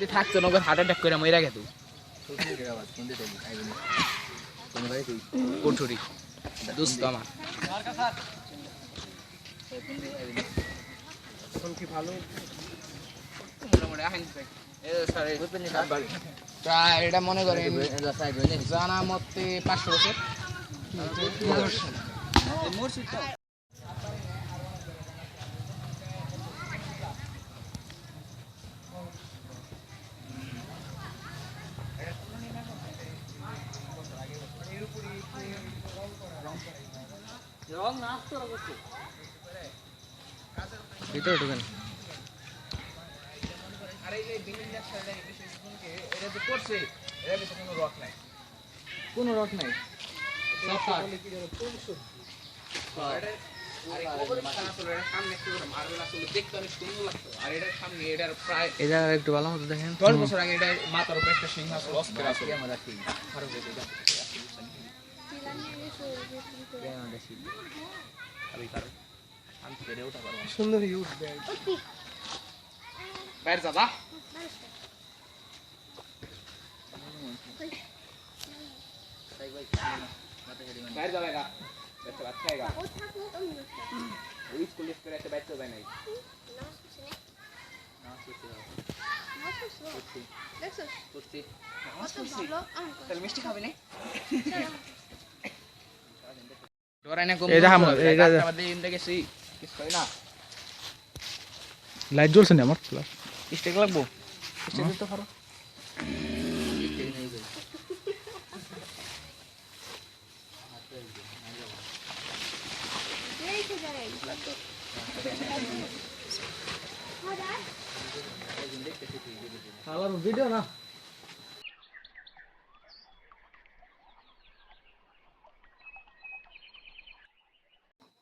যদি থাকতো না হার্ট অ্যাটাক করে মরে গেত কোঠুরি দোস্ত আমার কি ভালো এটা মনে করেন জানা মতে 500 বছর ভিতরে ঢুকেন আর এই যে বিল্ডিং এর বিশেষ গুণকে এটা যে করছে এর ভিতরে কোনো রড নাই সব কাট বলে কি জানো 300 আরে কবরের সামনে সামনে একটু মার্বেল আসলে দেখতে অনেক সুন্দর লাগতো আর এটার সামনে এটার প্রায় এটা একটু ভালো মতো দেখেন 10 বছর আগে এটা মাথার উপরে একটা সিংহাসন অস্কার আছে আমরা কি আরো দেখে যাচ্ছে সুন্দর ইউজ বাইরে যাবা বাইরে যাবে গা বাচ্চা বাচ্চা আएगा ওই স্কুল লিস্ট করে একটা বাচ্চা যায় নাই না সুসি তাহলে মিষ্টি খাবে না ডরাইনা কম এই দেখো এটা আমাদের ইন্ডে গেছি কিছু হয় না লাইট জ্বলছে না আমার প্লাস স্টেক লাগবো স্টেক দিতে পারো হালার ভিডিও না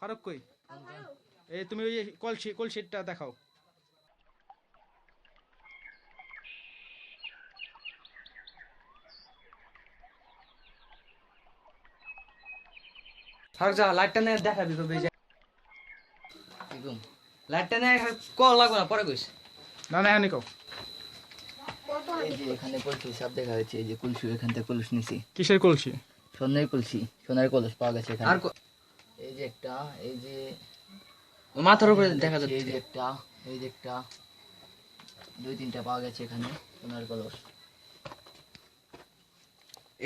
ফারুক কই এই তুমি ওই কলশিটটা দেখাও ফারুক যা লাইটটা নিয়ে দেখাবি তো বেজে একদম লাইটটা নিয়ে কল লাগবে না পরে কইস না না এখানে কও এই যে এখানে কলসি সব দেখা যাচ্ছে এই যে কলসি এখান থেকে কলস নিছি কিসের কলসি সোনার কলসি সোনার কলস পাওয়া গেছে এখানে আর এই যে একটা এই যে মাথার উপরে দেখা যাচ্ছে এই যে একটা দুই তিনটা পাওয়া গেছে এখানে সোনার কলস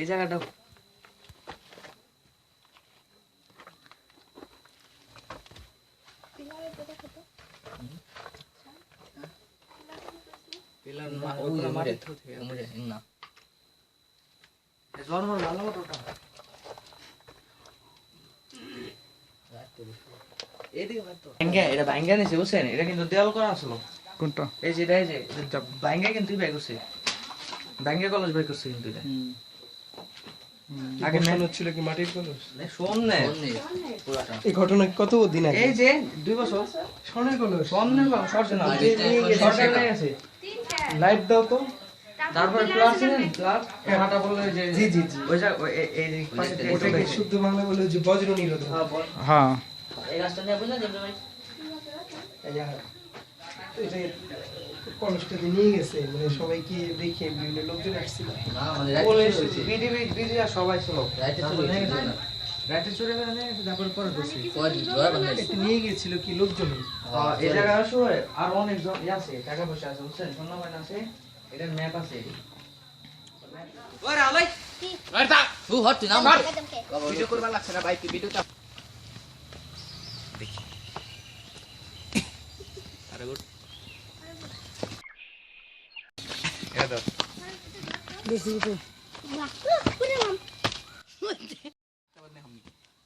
এই জায়গাটা পিলার না ওগুলো মাটি থুতে মুঝে না এই জন্ম ভালো মতো ওটা এদিকে ভাই তো এটা ভাঙ্গা নিছে বুঝছেন এটা কিন্তু দেয়াল করা ছিল কোনটা এই যে ভাঙ্গা কিন্তু বাই করছে ভাঙ্গা কলস বাই করছে কিন্তু এটা আগে মনে হচ্ছিল কি মাটির কলস না সোমনে পুরাটা এই ঘটনা কত দিন আগে এই যে 2 বছর সোনার কলস সোমনে সরছে না সরকার নাই আছে লাইট দাও তো তারপরে প্লাস নেন প্লাস হাটা বললে যে জি জি জি ওইটা এই পাশে ওটা কি শুদ্ধ বাংলা বলে যে বজ্র নিরোধ হ্যাঁ এই রাস্তা নিয়ে বুঝলা দেব ভাই এই যা এটা কলসটা নিয়ে গেছে মানে সবাই কি দেখে বিভিন্ন লোকজন আসছিল না মানে বিডি আর সবাই ছিল রাতে চলে গেল না তারপর পরে দোষী এটা নিয়ে গিয়েছিল কি লোকজন এই জায়গা আসো আর অনেক জন আছে টাকা পয়সা আছে বুঝছেন সোনামাইন আছে এটার ম্যাপ আছে ওরে ভাই কি আরে ও হট না ভিডিও করবা লাগছে না ভাই কি ভিডিওটা দেখি আরে গুড এটা দাও দেখি তো পুরো নাম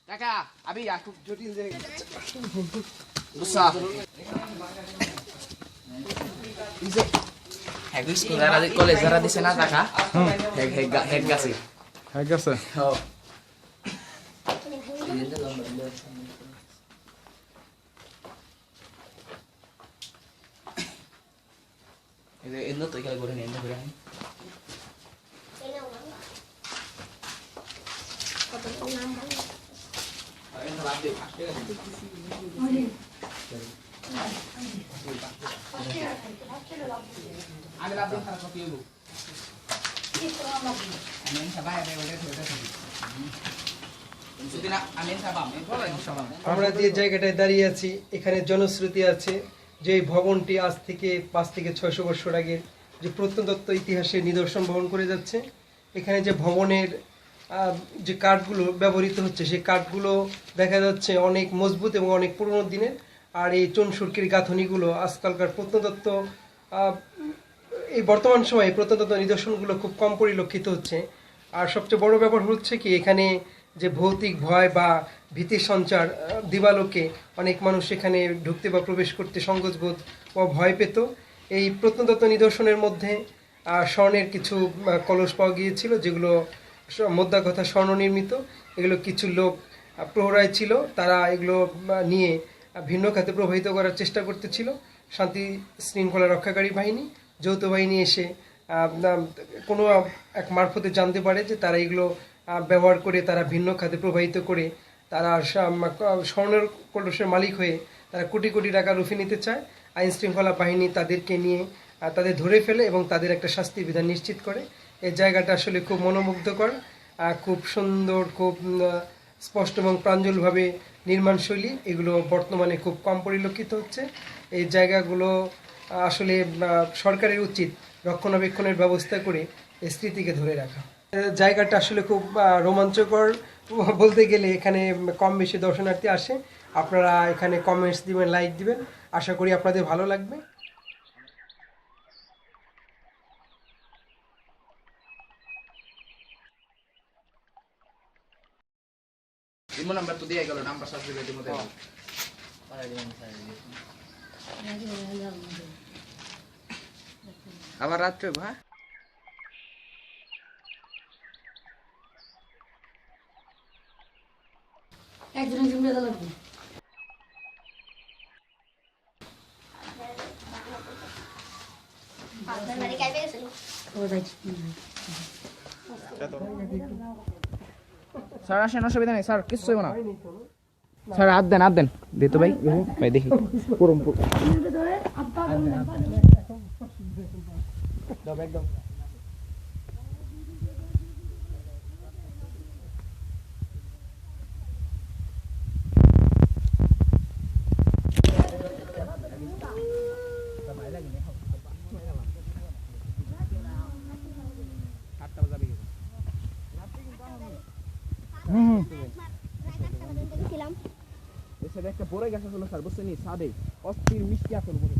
কাকা अभी খুব জটিল জায়গা বুঝছা ইজে হেগ স্কুল আর কলেজ যারা দিছে না টাকা হেগ গেছে হ্যাঁ ಇದು ಎಂದು ತೆಗೆಯಲು ಕೊಡಿ ಎಂದು ಬಿಡ আমরা যে জায়গাটায় দাঁড়িয়ে আছি এখানে জনশ্রুতি আছে যে এই ভবনটি আজ থেকে 5 থেকে 600 বছর আগের যে প্রত্নতত্ত্ব ইতিহাসের নিদর্শন বহন করে যাচ্ছে। এখানে যে ভবনের যে কাঠগুলো ব্যবহৃত হচ্ছে সেই কাঠগুলো দেখা যাচ্ছে অনেক মজবুত এবং অনেক পুরনো দিনের। আর এই চুন সুরকির গাঁথনিগুলো আজকালকার প্রত্নতত্ত্ব এই বর্তমান সময়ে প্রত্নতত্ত্ব নিদর্শনগুলো খুব কম পরিলক্ষিত হচ্ছে। আর সবচেয়ে বড় ব্যাপার হচ্ছে কি এখানে যে ভৌতিক ভয় বা ভীতি সঞ্চার দিবালোকে অনেক মানুষ এখানে ঢুকতে বা প্রবেশ করতে সংকোচবোধ বা ভয় পেত। এই প্রত্নতত্ত্ব নিদর্শনের মধ্যে স্বর্ণের কিছু কলস পাওয়া গিয়েছিল যেগুলো মোদ্দাকথা স্বর্ণ নির্মিত। এগুলো কিছু লোক প্রহরায় ছিল, তারা এগুলো নিয়ে ভিন্ন খাতে প্রবাহিত করার চেষ্টা করতেছিল। শান্তি শৃঙ্খলা রক্ষাকারী বাহিনী, যৌথ বাহিনী এসে কোনো এক মারফতে জানতে পারে যে তারা এগুলো ব্যবহার করে তারা ভিন্ন খাতে প্রবাহিত করে তারা স্বর্ণের কলসের মালিক হয়ে তারা কোটি কোটি টাকা লুফে নিতে চায়। আইন শৃঙ্খলা বাহিনী তাদেরকে নিয়ে তাদের ধরে ফেলে এবং তাদের একটা শাস্তি বিধান নিশ্চিত করে। এই জায়গাটা আসলে খুব মনোমুগ্ধকর, খুব সুন্দর, খুব স্পষ্ট এবং প্রাঞ্জলভাবে নির্মাণশৈলী। এগুলো বর্তমানে খুব কম পরিলক্ষিত হচ্ছে। এই জায়গাগুলো আসলে সরকারের উচিত রক্ষণাবেক্ষণের ব্যবস্থা করে এই স্মৃতিকে ধরে রাখা। জায়গাটা আসলে খুব রোমাঞ্চকর বলতে গেলে। এখানে কম বেশি দর্শনার্থী আসে। আপনারা এখানে কমেন্টস দিবেন, লাইক দিবেন, আশা করি আপনাদের ভালো লাগবে। নাম্বার তো দিয়ে গেল, নাম্বার সার্চ দিলে দিমো দেব। আবার রাত্রে ভাই একজন একজন বেদা লাগবে। আপনার বাড়ি কাই পেয়েছিল? স্যার আসেন, অসুবিধা নেই স্যার, কিছু হইব না স্যার। হাত দেন, হাত দেন, দে তো ভাই, ভাই দেখি পুরম একদম। একটা বড় গাছ আসলো স্যার, বুঝছেন সাদে অস্থির মিষ্টি আসলো বলে।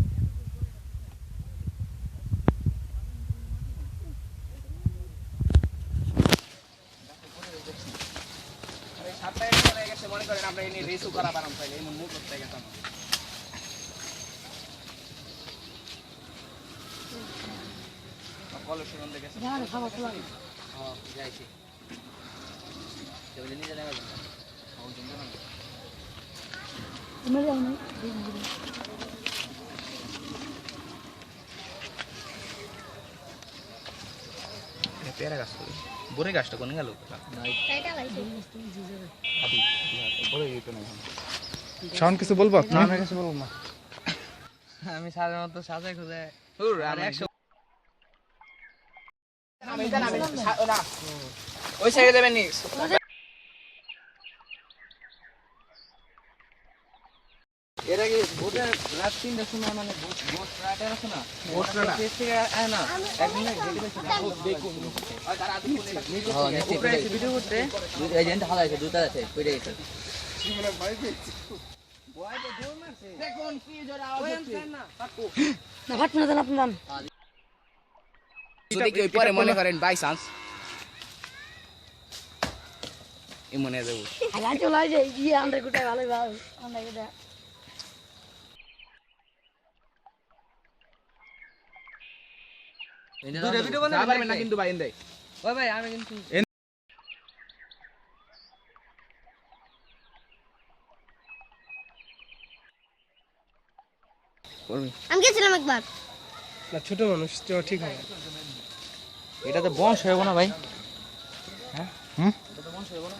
মনে করেন আমরা এনে রেসু করা পারাম পাইলে এমন মুখ করতে গেতাম। কলসের মধ্যে গেছে যাইছি নিজে নেওয়া যাবে। পেয়ারা গাছ, বড় গাছটা কোন গেল? শাওন কিছু বলবো? আমি কিছু বলবো না, আমি সাদের মতো সাজাই খুঁজে ওই সাইডে দেবেন নি। এর আগে বোটের রাত 3টার সময় মানে বোট রাইডার আছে না, বোট রাইডার থেকে আয় না একদিন দেখুন তারা উপরে এসে ভিডিও করতে এজেন্ট হালাইছে দুটা আছে কইরে গেছে সিমরা ভাই দেখছি বয়টা দৌড় মারছে দেখুন কি জোরে আওয়াজ হচ্ছে না ফাট না দেন আপনি যদি কেউ পরে মনে করেন বাই চান্স এই মনে দেব আগা চলে যায় ই আন্ডার গুটা ভালো ভালো আন্ডার গুটা দুইটা ভিডিও বানাবেন না কিন্তু ভাই এন্ডাই ওই ভাই আমি কিন্তু আমি গেছিলাম একবার না, ছোট মানুষ তো ঠিক হয়। এটা তো বংশ হইব না ভাই? হ্যাঁ এটা তো বংশ হইব না,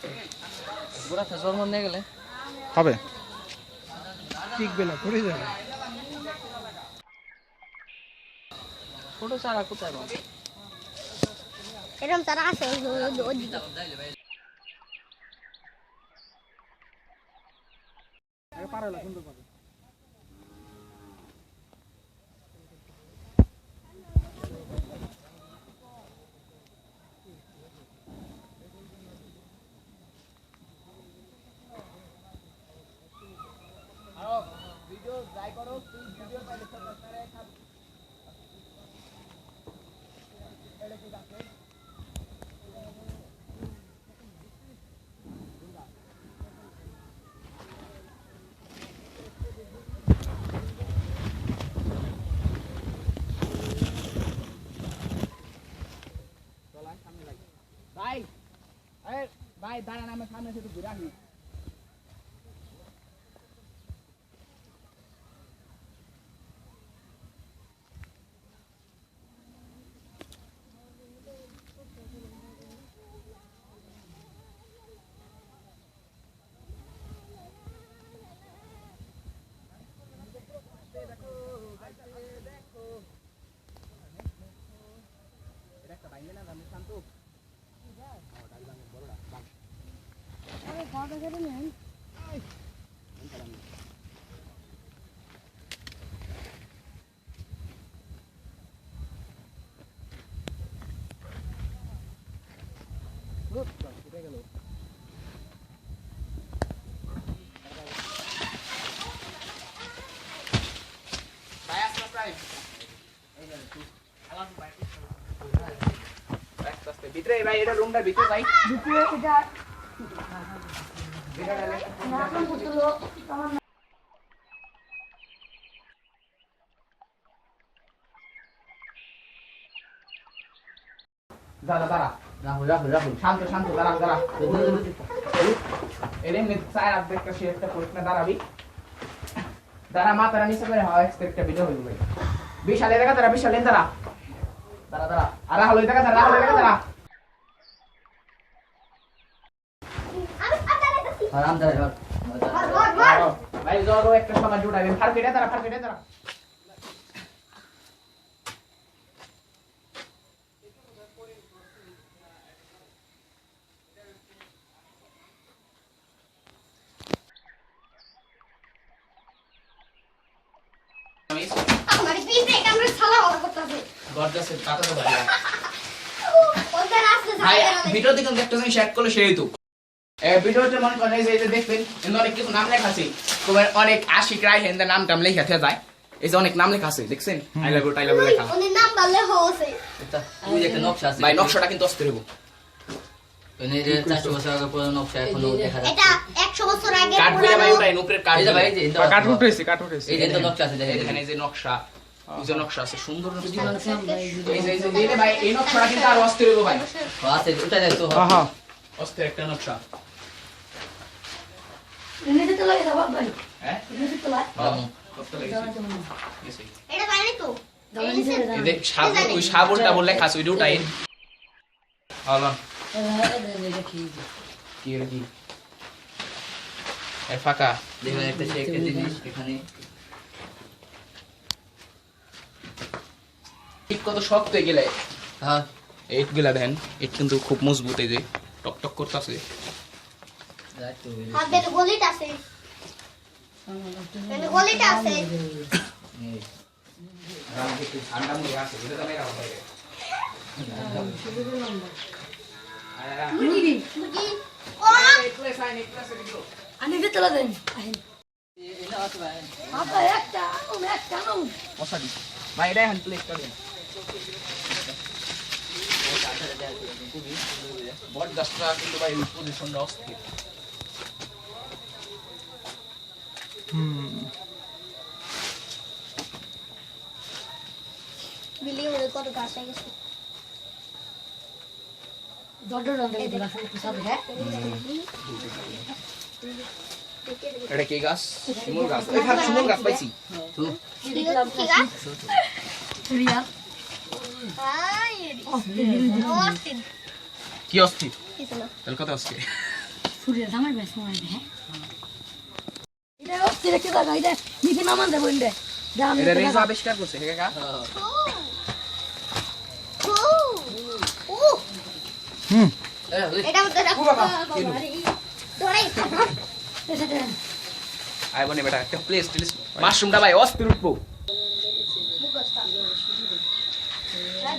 গোড়া থেকে জন্ম নিয়ে গেলে হবে, টিকবে না, পড়ে যাবে। ছোট চারা কোথায় পাবো? এরকম তারা আছে ওদিকে। ভাই ভাই দাঁড়ান, আমার সামনে একটু ঘুরে আসি। ভিতরে ভাই, এটা রুমটার ভিতরে ভাই। দাঁড়া দাঁড়া, রাহুল রাহুল রাহুল, শান্ত শান্ত, দাঁড়া দাঁড়া। এমনি চায় আর একটা সে একটা প্রশ্ন দাঁড়াবি। দাঁড়া, মাথাটা নিচে করে হাওয়া একটা ভিডিও হইল ভাই। বিশালে দেখা দাঁড়া, বিশালে দাঁড়া দাঁড়া দাঁড়া। আর রাহুল দেখা দাঁড়া, রাহুল দেখা দাঁড়া। আরাম দাঁড়া ভাই জোরো একটা সময় জুড়াবেন, ফার কেটে দাঁড়া, ফার কেটে দাঁড়া। আমার পিছে ক্যামেরা ছালা ওর করতেছে। গর্দাসের পাতা তো ভাই। ওদের আসছে ভাই যাবে। ভিডিও দেখুন, একটা জিনিস শেয়ার করলে সেই তো। ভিডিওতে মনে করেন এই যে দেখবেন এখানে অনেক কিছু নাম লেখা আছে। তোমার অনেক আশিক রায় হেন্দা নাম টাম লেখা থেকে যায়। এই যে অনেক নাম লেখা আছে, দেখছেন? আই লাভ ইউ টাই লাভ ইউ লেখা। ওদের নাম বললে হচ্ছে। এটা ওই যে একটা নকশা আছে ভাই নকশাটা কিন্তু অস্থির হইব। ওই যে 400 বছর আগে পুরো নকশা এখনো দেখা যাচ্ছে। এটা 100 বছর আগে কাঠ দিয়ে ভাই ওটাই উপরের কাঠ। এই যে ভাই দিয়ে। এই যে কাঠ উঠেছে, কাঠ উঠেছে। এই যে নকশা আছে দেখেন এখানে যে নকশা, এই যে নকশা আছে, সুন্দর নকশা। আছে। এই যে ভাই এই নকশাটা কিন্তু আরো অস্থির হইব ভাই। আছে ওটা দেখো আহা, অস্থির একটা নকশা। নিজে তো লাগে দাও ভাই। হ্যাঁ? নিজে তো লাগে। কত লেগেছে? গেছে। এটা পাইনি তো। এই যে সাবুন, ওই সাবুনটা বলে লেখা আছে, ওইটা উঠাই। হলো। কি এর কি? এই ফাঁকা। দেখবেন একটা সে একটা জিনিস এখানে ঠিক কত শক্ত হয়ে গেলে হ্যাঁ এইট গুলা দেন, ইট কিন্তু খুব মজবুত, এই যে টক টক করতেছে। রাখতে হবে হাত দিয়ে গলিটা আছে। মানে গলিটা আছে। এই আর একটু ঠান্ডা মুড়ি আছে, বুঝতে পারলে না ভাই। মুরগি। ও আমি ভিতরে দেন। এটা আছে ভাই আপা একটা নাও। মশা দিছি ভাই, এটা হ্যান্ড প্লেস করবেন। বট গাছটা কিন্তু ভাই পজিশনটা অস্থির। বিলিয়ে ওরে কত গাছ হয়ে গেছে। এটা কি গাছ? শিমুল গাছ। এখানে শিমুল গাছ পাইছি। কি গাছ? কি অস্থির? তাহলে কত অস্থির? এটা রেজা আবিষ্কার করছে, হে কাকা? এটা মতো রাখো বাবা ধরে আই বনে বেটা একটা প্লেস টিলিস মাশরুমটা ভাই অস্থির উঠবো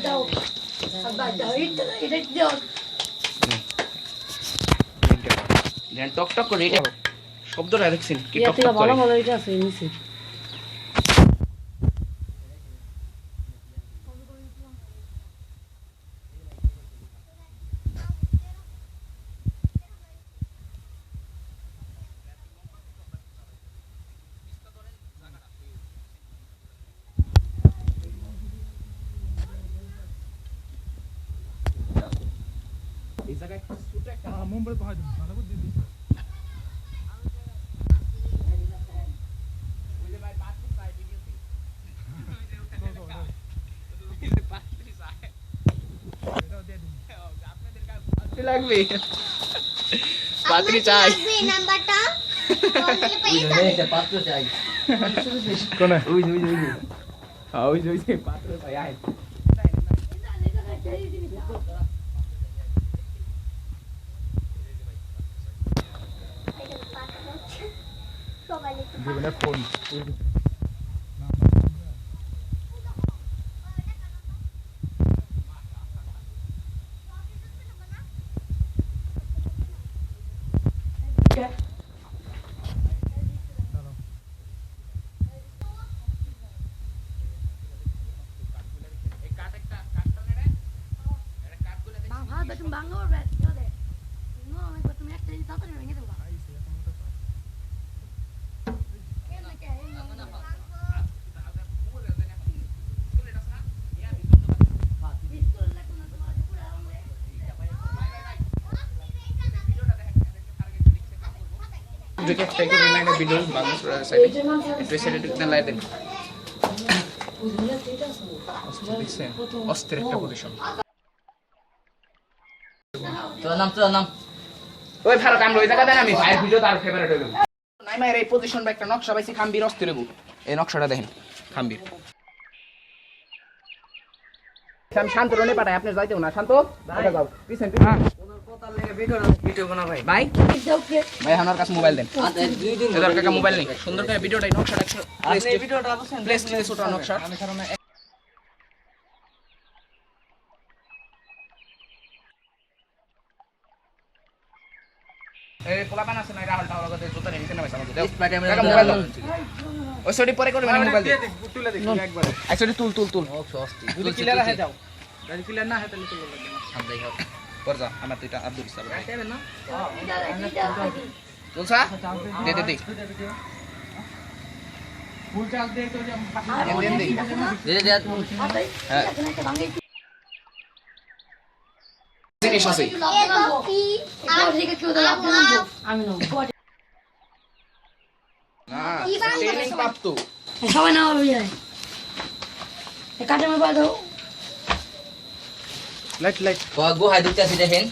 দাও আবার দাও এটা দাও দেন টক টক করে এটা শব্দটা দেখছেন কি টক ইয়াতে টক ভালো করে ভালো এটা আছে নিচে এই জায়গায় ছোট একটা মুম্বাই পাহাড় ভালো করে দিন লাগবে পাত্রী চাই নাম্বারটা ফোন দিলে পেয়ে এটা পাত্র চাই কোন ওই যে পাত্র চাই আয় সকালে জীবনে ফোন তুমি বাংলা বলবে চলে নো আমি তুমি একটা জিনিস তাড়াতাড়ি ভেঙে দেবো দেখে একটা রিমাইন্ডার ভিডিও বাংলা সাইডে একটু সাইডে দিতে লাইট দেন অস্থির একটা পজিশন তোর নাম ওই ভারত আমরা ওই জায়গা দেন আমি ভাইয়ের ভিডিও তার ফেভারিট হইল নাই মায়ের এই পজিশন বা একটা নকশা পাইছি খাম্বির অস্থির হইব এই নকশাটা দেখেন খাম্বির আমি শান্ত রনে পাঠাই আপনি যাইতেও না শান্ত এটা যাও পিছন পিছন ভিডিও বানা ভাই ভাই ওকে ভাই আমার কাছে মোবাইল দেন দুই দিন এদের কাছে মোবাইল নেই সুন্দর করে ভিডিওটা নকশাটা আপনি এই ভিডিওটা বলছেন প্লেস থেকে ছোট নকশা এই পোলাপান আছে না রাহুল টাওয়ার কথা জুতা নিয়ে নিচে আমাকে দাও স্প্রাইট আমি টাকা মোবাইল দাও ওই সরি পরে করবেন মোবাইল দিয়ে দে দেখ তুলে দেখি একবার অ্যাকচুয়ালি তুল ও সস্তি যদি ক্লিয়ার হয়ে যাও যদি ক্লিয়ার না হয় তাহলে তুলে লাগবে না সামনেই হবে পর যা আমার দুইটা আব্দুল ইসলাম দেবেন না তুলসা দে দে দে ফুল চাল দিয়ে তো যে দেন দে ধীরে ধীরে হ্যাঁ জিনিস আছে কি আমি নাও না ট্রেনিং প্রাপ্ত সবাই নাও হয়ে যায় কাটে মে বাদ দাও লাইট গুহায় ঢুকতে আসি দেখেন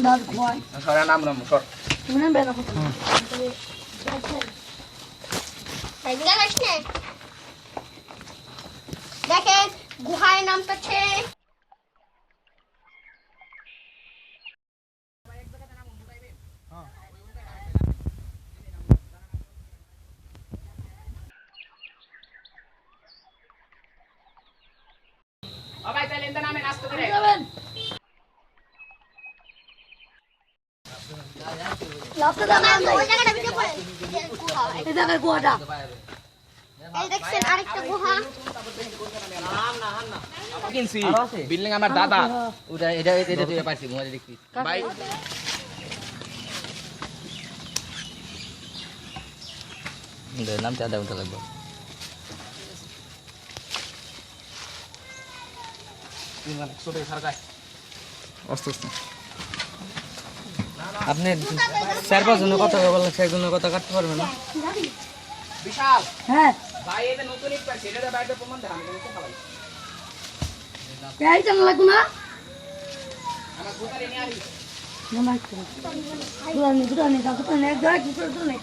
দাদ খোয়াই সরা নাম সর তুমি না বেলা দেখেন গুহায় নামতেছে ভাই তাহলে এন্ড নামে নাচতে করে লাস্টে দাম ওই জায়গাটা ভিডিও করে গুহা এই জায়গায় কুয়াটা এই দেখছেন আরেকটা গুহা কিনছি বিল্ডিং আমার দাদা ওটা এটা এটা তুই পাইছি মোবাইলে দেখবি ভাই নাম চাঁদা উঠা লাগবে ছোট সরকার আস্তে আস্তে আপনি চার পাঁচ জনের কথা বললেন সেই জনের কথা কাটতে পারবেন না বিশাল হ্যাঁ ভাই এটা নতুন একটা সেটা বাইরে প্রমাণ দেখান আমি তো খালাই এই জানা লাগু না আমার গোটারে নিয়ে আসি না মাইক দুরানি দাও তো নে দাও কি করে দুরানি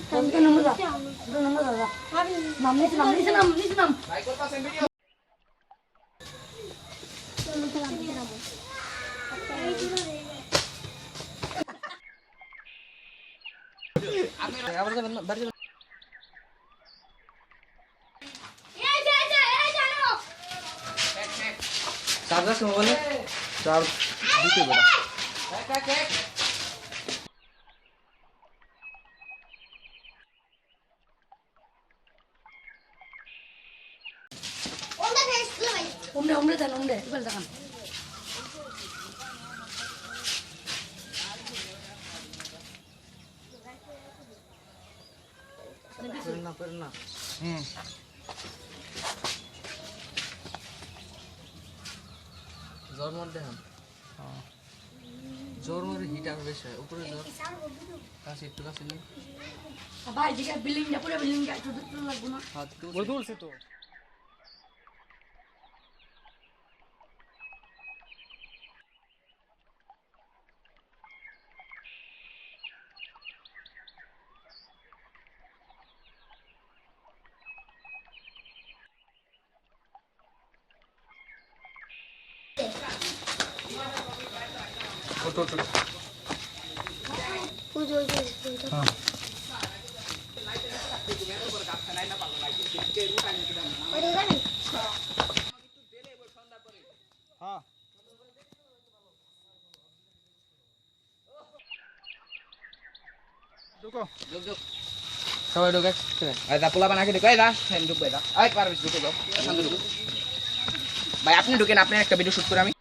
তুমি কেন মজা দুরানি মজা দাও নাম নিছ নাম ভাই কত আছে ভিডিও যাবেন না বাড়ি যাবেন চার্জার সময় বলে চার্জ দিতে বেড়া umre dan umre bal dakan করেন না জ্বর মর দেখান জ্বর মরে হিট আর বেশি হয় উপরে জ্বর কাছে একটু কাছে নেই bhai jika billing da pura billing ka tu lagu na হাত তো ওই তুলছি তো হ্যাঁ ঢুকো সবাই ঢোকে এই দা পোলা বানাকে ঢুকে এই দা ফ্যান ঢুকবে দা এই পারবিস ঢুকে দাও শান্ত ঢুকো ভাই আপনি ঢুকেন আপনি একটা ভিডিও শুট করে আমি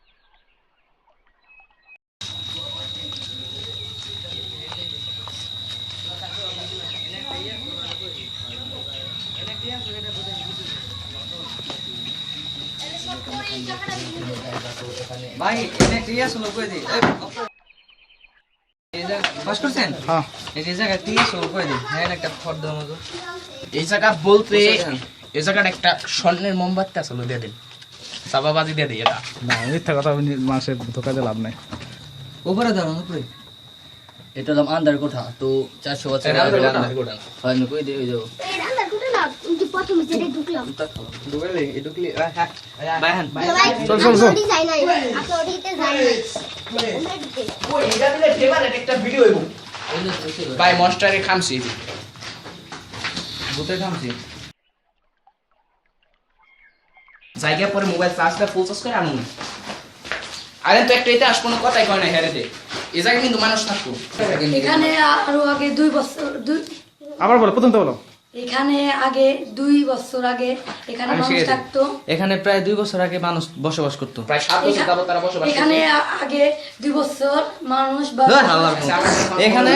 ভাই এনে ক্রিয়া শুনো কই দি এই জায়গা বাস করছেন হ্যাঁ এই জায়গা ক্রিয়া শুনো কই দি হ্যাঁ একটা ফট দাও মতো এই জায়গা বলতে এই জায়গাটা একটা স্বর্ণের মোমবাতি আসলে দিয়ে দিন সাবাবাজি দিয়ে দিই এটা না মিথ্যা কথা মানুষের ধোকা দিয়ে লাভ নাই উপরে দাঁড়ানো উপরে এটা দাম আন্দার কোঠা তো 400 বছর এটা আগে আন্দার কোঠা। হয় না কই দে ওই যাও ঢুকলে এই ঢুকলে হ্যাঁ বাইহান চল চল চল ওই এটা দিলে ফেভারিট একটা ভিডিও হইব ভাই মনস্টারে খামছি ভূতে খামছি জায়গা পরে মোবাইল চার্জটা ফুল চার্জ করে আনুন আরে তো একটা এটা আস কোনো কথাই কয় না হেরে দে এই জায়গায় কিন্তু মানুষ থাকতো এখানে আরো আগে 2 বছর আবার বলো প্রথম তো বলো এখানে আগে 2 বছর আগে এখানে আমি মানুষ শিখেছি। থাকতো এখানে প্রায় 2 বছর আগে মানুষ বসবাস করতো প্রায় 7 বছর যাবত তারা বসবাস করতো এখানে আগে 2 বছর মানুষ বা এখানে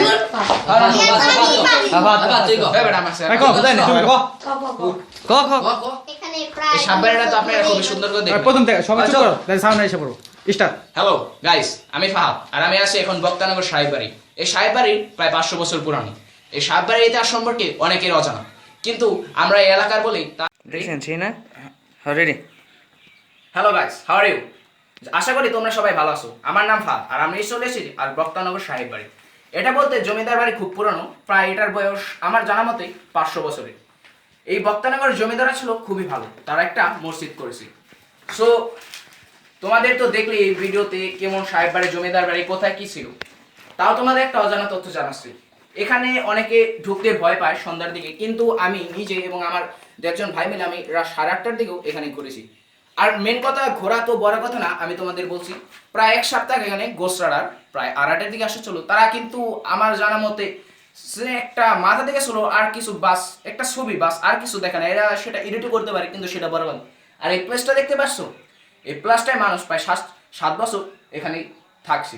এই সাববাড়িটা তো আপনারা খুব সুন্দর করে দেখবেন প্রথম থেকে সবাই চুপ করো তাহলে সামনে এসে পড়ো স্টার্ট হ্যালো গাইস আমি ফাহাদ আর আমি আছি এখন বক্তানগর সাহেববাড়ি এই সাহেববাড়ি প্রায় 500 বছর পুরানো এই সাহেববাড়ির ইতিহাস সম্পর্কে অনেকের অজানা কিন্তু আমরা এই এলাকার বলেই দেখছেন সেই না ready hello guys how are you আশা করি তোমরা সবাই ভালো আছো আমার নাম ফাহাদ আর আমি চলে এসেছি আর বক্তানগর সাহেববাড়ি এটা বলতে জমিদার বাড়ি খুব পুরানো প্রায় এটার বয়স আমার জানা মতে 500 বছরের এই বক্তানগর জমিদাররা ছিল খুবই ভালো তারা একটা মসজিদ করেছে সো তোমাদের তো দেখলে এই ভিডিওতে কেমন সাহেব বাড়ি জমিদার বাড়ি কোথায় কি ছিল তাও তোমাদের একটা অজানা তথ্য জানাচ্ছি এখানে অনেকে ঢুকতে ভয় পায় সন্ধ্যার দিকে কিন্তু আমি নিজে এবং আমার একজন ভাই মিলে আমি রাত 8:30টার দিকেও এখানে ঘুরেছি আর মেন কথা ঘোরা তো বড় কথা না আমি তোমাদের বলছি প্রায় 1 সপ্তাহ এখানে গোসরাডার প্রায় 8:30টার দিকে আসছিল তারা কিন্তু আমার জানা মতে সে একটা মাথা থেকে ছিল আর কিছু বাস একটা ছবি বাস আর কিছু দেখে না এরা সেটা এডিটও করতে পারে কিন্তু সেটা বড় কথা আর এই প্লেসটা দেখতে পাচ্ছ এই প্লাসটায় মানুষ প্রায় 7 বছর এখানে থাকছে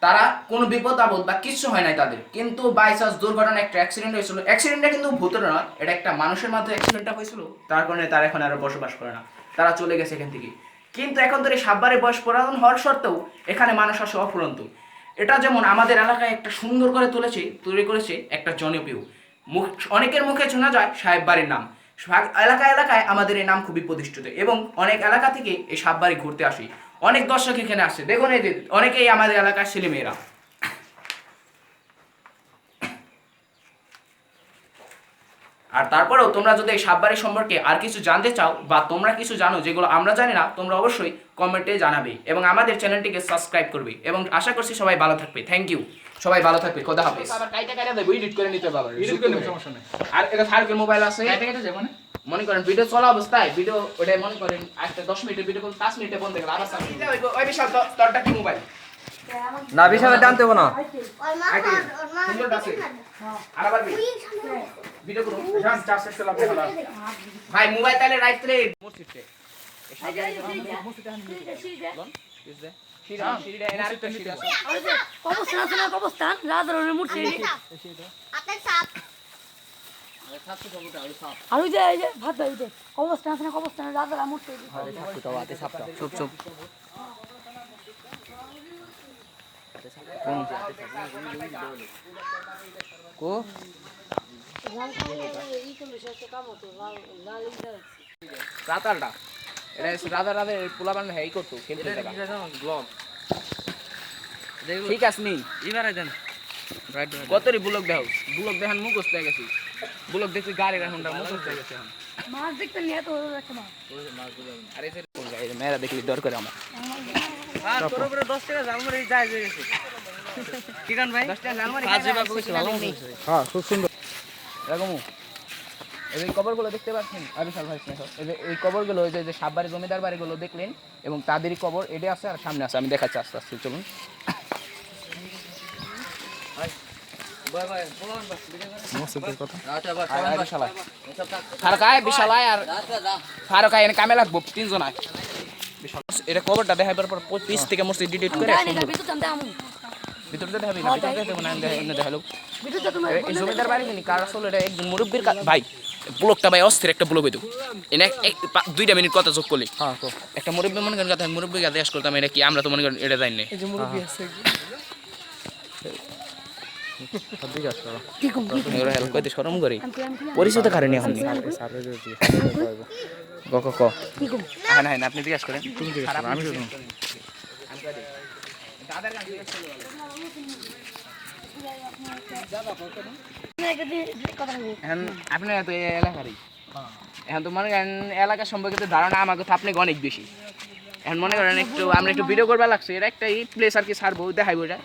তারা কোনো বিপদ আপদ বা কিছু হয় নাই তাদের কিন্তু বাই চান্স দুর্ঘটনা একটা অ্যাক্সিডেন্ট হয়েছিল অ্যাক্সিডেন্টটা কিন্তু ভূতের নয় এটা একটা মানুষের মধ্যে অ্যাক্সিডেন্টটা হয়েছিল তার কারণে তারা এখন আর বসবাস করে না তারা চলে গেছে এখান থেকে কিন্তু এখন তো এই সাববারের বয়স পুরাতন হওয়ার সত্ত্বেও এখানে মানুষ আসে অফুরন্ত এটা যেমন আমাদের এলাকায় একটা সুন্দর করে তৈরি করেছে একটা জনপ্রিয় অনেকের মুখে শোনা যায় সাহেব বাড়ির নাম এলাকায় এলাকায় আমাদের এই নাম খুবই প্রতিষ্ঠিত এবং অনেক এলাকা থেকে এই সাববাড়ি ঘুরতে আসে অনেক দর্শক এখানে আসে দেখুন এই অনেকেই আমাদের এলাকার ছেলেমেয়েরা আর তারপরেও তোমরা যদি এই সাববাড়ি সম্পর্কে আর কিছু জানতে চাও বা তোমরা কিছু জানো যেগুলো আমরা জানি না তোমরা অবশ্যই কমেন্টে জানাবে এবং আমাদের চ্যানেলটিকে সাবস্ক্রাইব করবে এবং আশা করছি সবাই ভালো থাকবে থ্যাংক ইউ সবাই ভালো থাকবে, খোদা হাফেজ। আবার কাইটা দেব, এডিট করে নিতে বাবা, এডিট করে নেব, সমস্যা নাই। আর এটা থার্কের মোবাইল আছে, কাইটা যাব না মনে করেন ভিডিও চলা অবস্থায় ভিডিও ওটা মনে করেন আজকে 10 মিনিটের ভিডিও 5 মিনিটে বন্ধ করে আবার সামনে ওই বিশাল তোরটা কি মোবাইল না বিশালে টানতে হবে না সুন্দর আছে আর আবার ভিডিও করুন জান চার্জ শেষ করলাম ভাই মোবাইল তাহলে রাইট রে মসজিদে কবরস্থান রাজার মূর্তি আর ওই যে ভাত দাইতে কবরস্থান আছে না, কবরস্থানে রাজার মূর্তি চুপ চুপ কো রাতারটা এটা রাধা পোলা বান হেই করতো খেলতে ব্লগ ঠিক আছে নি এবারে দেন কতরি ব্লগ দেখান মুখস্থ হয়ে গেছি ব্লগ দেখছি গাড়ি রাখুনটা মুখস্থ হয়ে গেছে মাছ দেখতে নিয়ে তো একটা মাছ আরে মেয়েরা দেখলি ডর করে আমার তোর উপরে 10 টাকা জালমারি যায় হয়ে গেছে কিরণ ভাই 10 টাকা জালমারি হ্যাঁ খুব সুন্দর এরকম এই কবরগুলো দেখতে পাচ্ছেন বিশাল ভাই এই কবরগুলো ওই যে সাববাড়ি জমিদার বাড়িগুলো দেখলেন এবং তাদেরই কবর এটা আছে আর সামনে আছে আমি দেখাচ্ছি আস্তে আস্তে চলুন বিশালায় আর ফারুক এনে কামে লাগবো 3 জন আয় এটা কবরটা দেখাবার পর 25 থেকে মসজিদ ডিলিট করে ভিতরতে দেখাবি না ভিতরতে দেখাবো না এনে দেখালো এই জমিদার বাড়ি জানি কার আসলে এটা একজন মুরব্বির ভাই ব্লগটা ভাই অস্থির একটা ব্লগ হইতো এনে 2 মিনিট কথা যোগ করলি হ্যাঁ তো একটা মুরব্বি মনে করেন কথা মুরব্বিকে দেশ করতাম এটা কি আমরা তো মনে করেন এটা জানি না এই যে মুরব্বি আছে ঠিক আছে কি কম এর হেল্প করতে শরম করি পরিচিত কারণে হয়নি ক কি কম না না আপনি জিজ্ঞাসা করেন তুমি জিজ্ঞাসা করো আমি শুনুন দাদার কাছে জিজ্ঞাসা করো এখন আপনি তো এলাকারই এখন তো মনে করেন এলাকা সম্পর্কিত ধারণা আমাকে তো আপনি অনেক বেশি এখন মনে করেন একটু আমরা একটু ভিডিও করবা লাগছে এটা একটা প্লেস আর কি ছাড়বো দেখাইবো এটা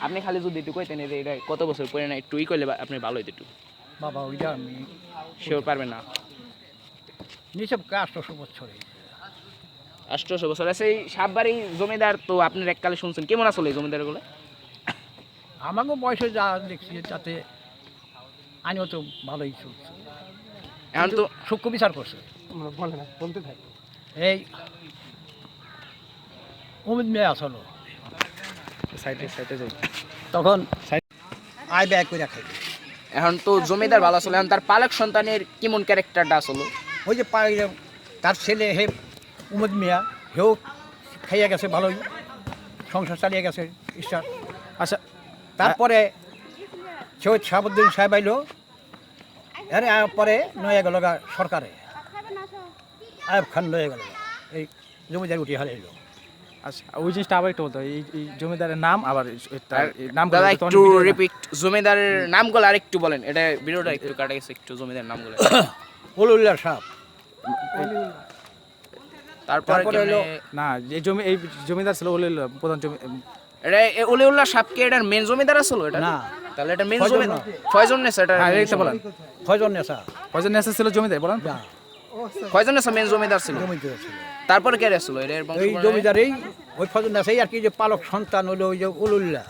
আপনি খালি যদি একটু কইতেন যে এটা কত বছর পরে না একটু করলে আপনি ভালো হইতো একটু বাবা ওইটা আমি সেও পারবেন না নিসব 800 বছর 800 বছর আছে এই সাববাড়ি জমিদার তো আপনার এককালে শুনছেন কেমন আসলে জমিদারগুলো আমাকে বয়সে যা দেখছি তাতে আইনও তো ভালোই চলছে এখন তো সূক্ষ্ম বিচার করছে বলে না বলতে থাক এই অমিত মেয়ে আসলো সাইডে যাই তখন আয় ব্যয় করে খাই এখন তো জমিদার ভালো আসলে এখন তার পালক সন্তানের কেমন ক্যারেক্টারটা আসলো ওই যে তার ছেলে হে উমদ মিয়া হেও খাইয়া গেছে ভালোই সংসার চালিয়ে গেছে ঈশ্বর আচ্ছা তারপরে সৈয়দ শাহাবুদ্দিন সাহেব আইলো এর পরে নয়া গেল সরকারে আয়ব খান লয়ে গেল এই জমিদার উঠে হারাইলো আচ্ছা ওই জিনিসটা আবার একটু বলতো এই জমিদারের নাম আবার নাম দাদা একটু রিপিট জমিদারের নামগুলো আরেকটু বলেন এটা ভিডিওটা একটু কাটা গেছে একটু জমিদারের নামগুলো ওলুল্লাহ সাহেব তারপরে হলো না এই জমিদার ছিল প্রধান জমি এটা ওলিউল্লাহ সাহেবকে এটার মেন জমিদার আসলো এটা না তাহলে এটা মেন জমিদার ফয়জন নেসা এটা এটা বলেন ফয়জন নেসা ছিল জমিদার বলেন ফয়জন নেসা মেন জমিদার ছিল তারপরে কে আসলো এটা এই জমিদারেই ওই ফয়জন নেসাই আর কি যে পালক সন্তান হলো ওই যে ওলুল্লাহ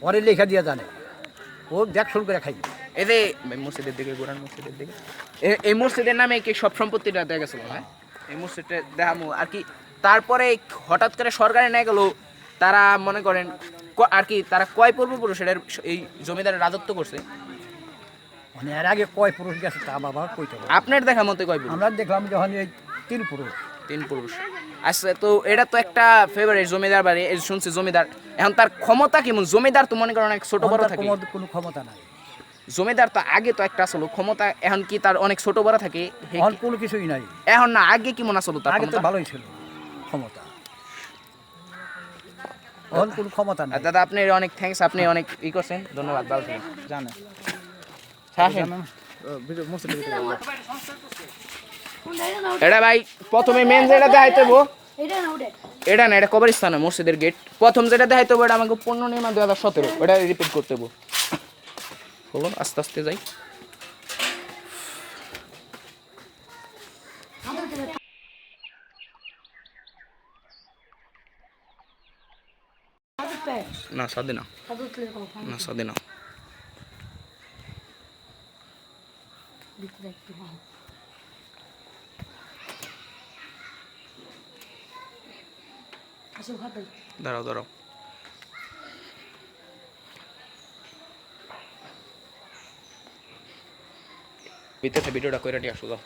ওরে লেখা দিয়া জানে ও দেখশন করে খাই এই যে মসজিদের দিকে গোরান মসজিদের দিকে এই মসজিদের নামে কি সব সম্পত্তিটা দেয়া গেছিল হ্যাঁ এই মসজিদটা দেখামু আর কি তারপরে হঠাৎ করে সরকারে নিয়ে গেল তারা মনে করেন আর কি তারা কয় পূর্বপুরুষ এর এই জমিদারের রাজত্ব করছে মানে এর আগে কয় পুরুষ গেছে তা বাবা কইতে পারবো আপনার দেখা মতে কয় পুরুষ আমরা দেখলাম যখন এই 3 পুরুষ আচ্ছা তো এটা তো একটা ফেভারিট জমিদার বাড়ি এই শুনছি জমিদার এখন তার ক্ষমতা কেমন জমিদার তো মনে করেন অনেক ছোট বড় থাকে কোনো ক্ষমতা নাই জমিদার তো আগে তো একটা আসলো ক্ষমতা এখন কি তার অনেক ছোট বড় থাকে এখন কোনো কিছুই নাই এখন না আগে কেমন আসলো তার আগে তো ভালোই ছিল ক্ষমতা এখন কোনো ক্ষমতা নাই দাদা আপনি অনেক থ্যাঙ্কস আপনি অনেক ই করছেন ধন্যবাদ ভালো থাকেন জানেন এটা ভাই প্রথমে মেন যেটা দেখাইতে এটা না ওটা এটা না, এটা কবরস্থান মসজিদের গেট। প্রথম যেটা দেখাইতে হবে এটা আমাকে 15 2017, ওটা রিপিট করতে হবে। বলো আস্তে আস্তে যাই। না সাদে না, না সাদে না। দাঁড়াও দাঁড়াও, ভিতরে ভিডিওটা করে দিয়ে আসো, যাও।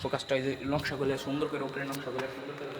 ফোকাসটা এই যে নকশা করলে সুন্দর করে, উপরে নকশা করলে সুন্দর করে।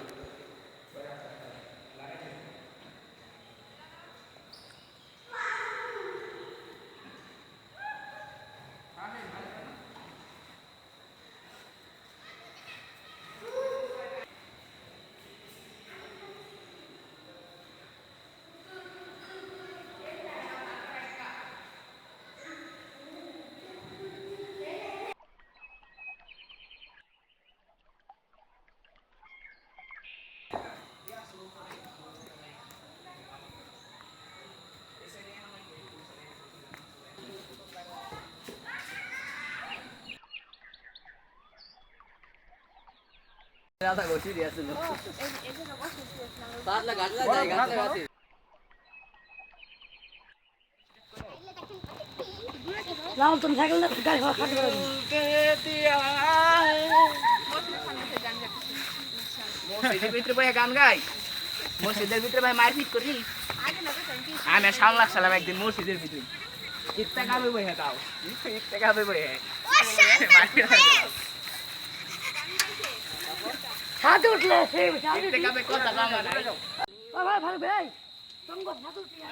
রাহুল তুমি সাইকেল গাড়ি খাওয়া খাতে পারো মসজিদের ভিতরে ভাই গান গাই, মসজিদের ভিতরে ভাই মারপিট করি। আমি সাউন্ড লাগছিলাম একদিন মসজিদের ভিতরে, ইত্যা গাবে বই হ্যাঁ, তাও ইত্যা গাবে বই হ্যাঁ, হাতে উঠলে ইত্যা গাবে কথা বাংলা না। ভাই ভালো ভাই তুমি কথা হাতে উঠলে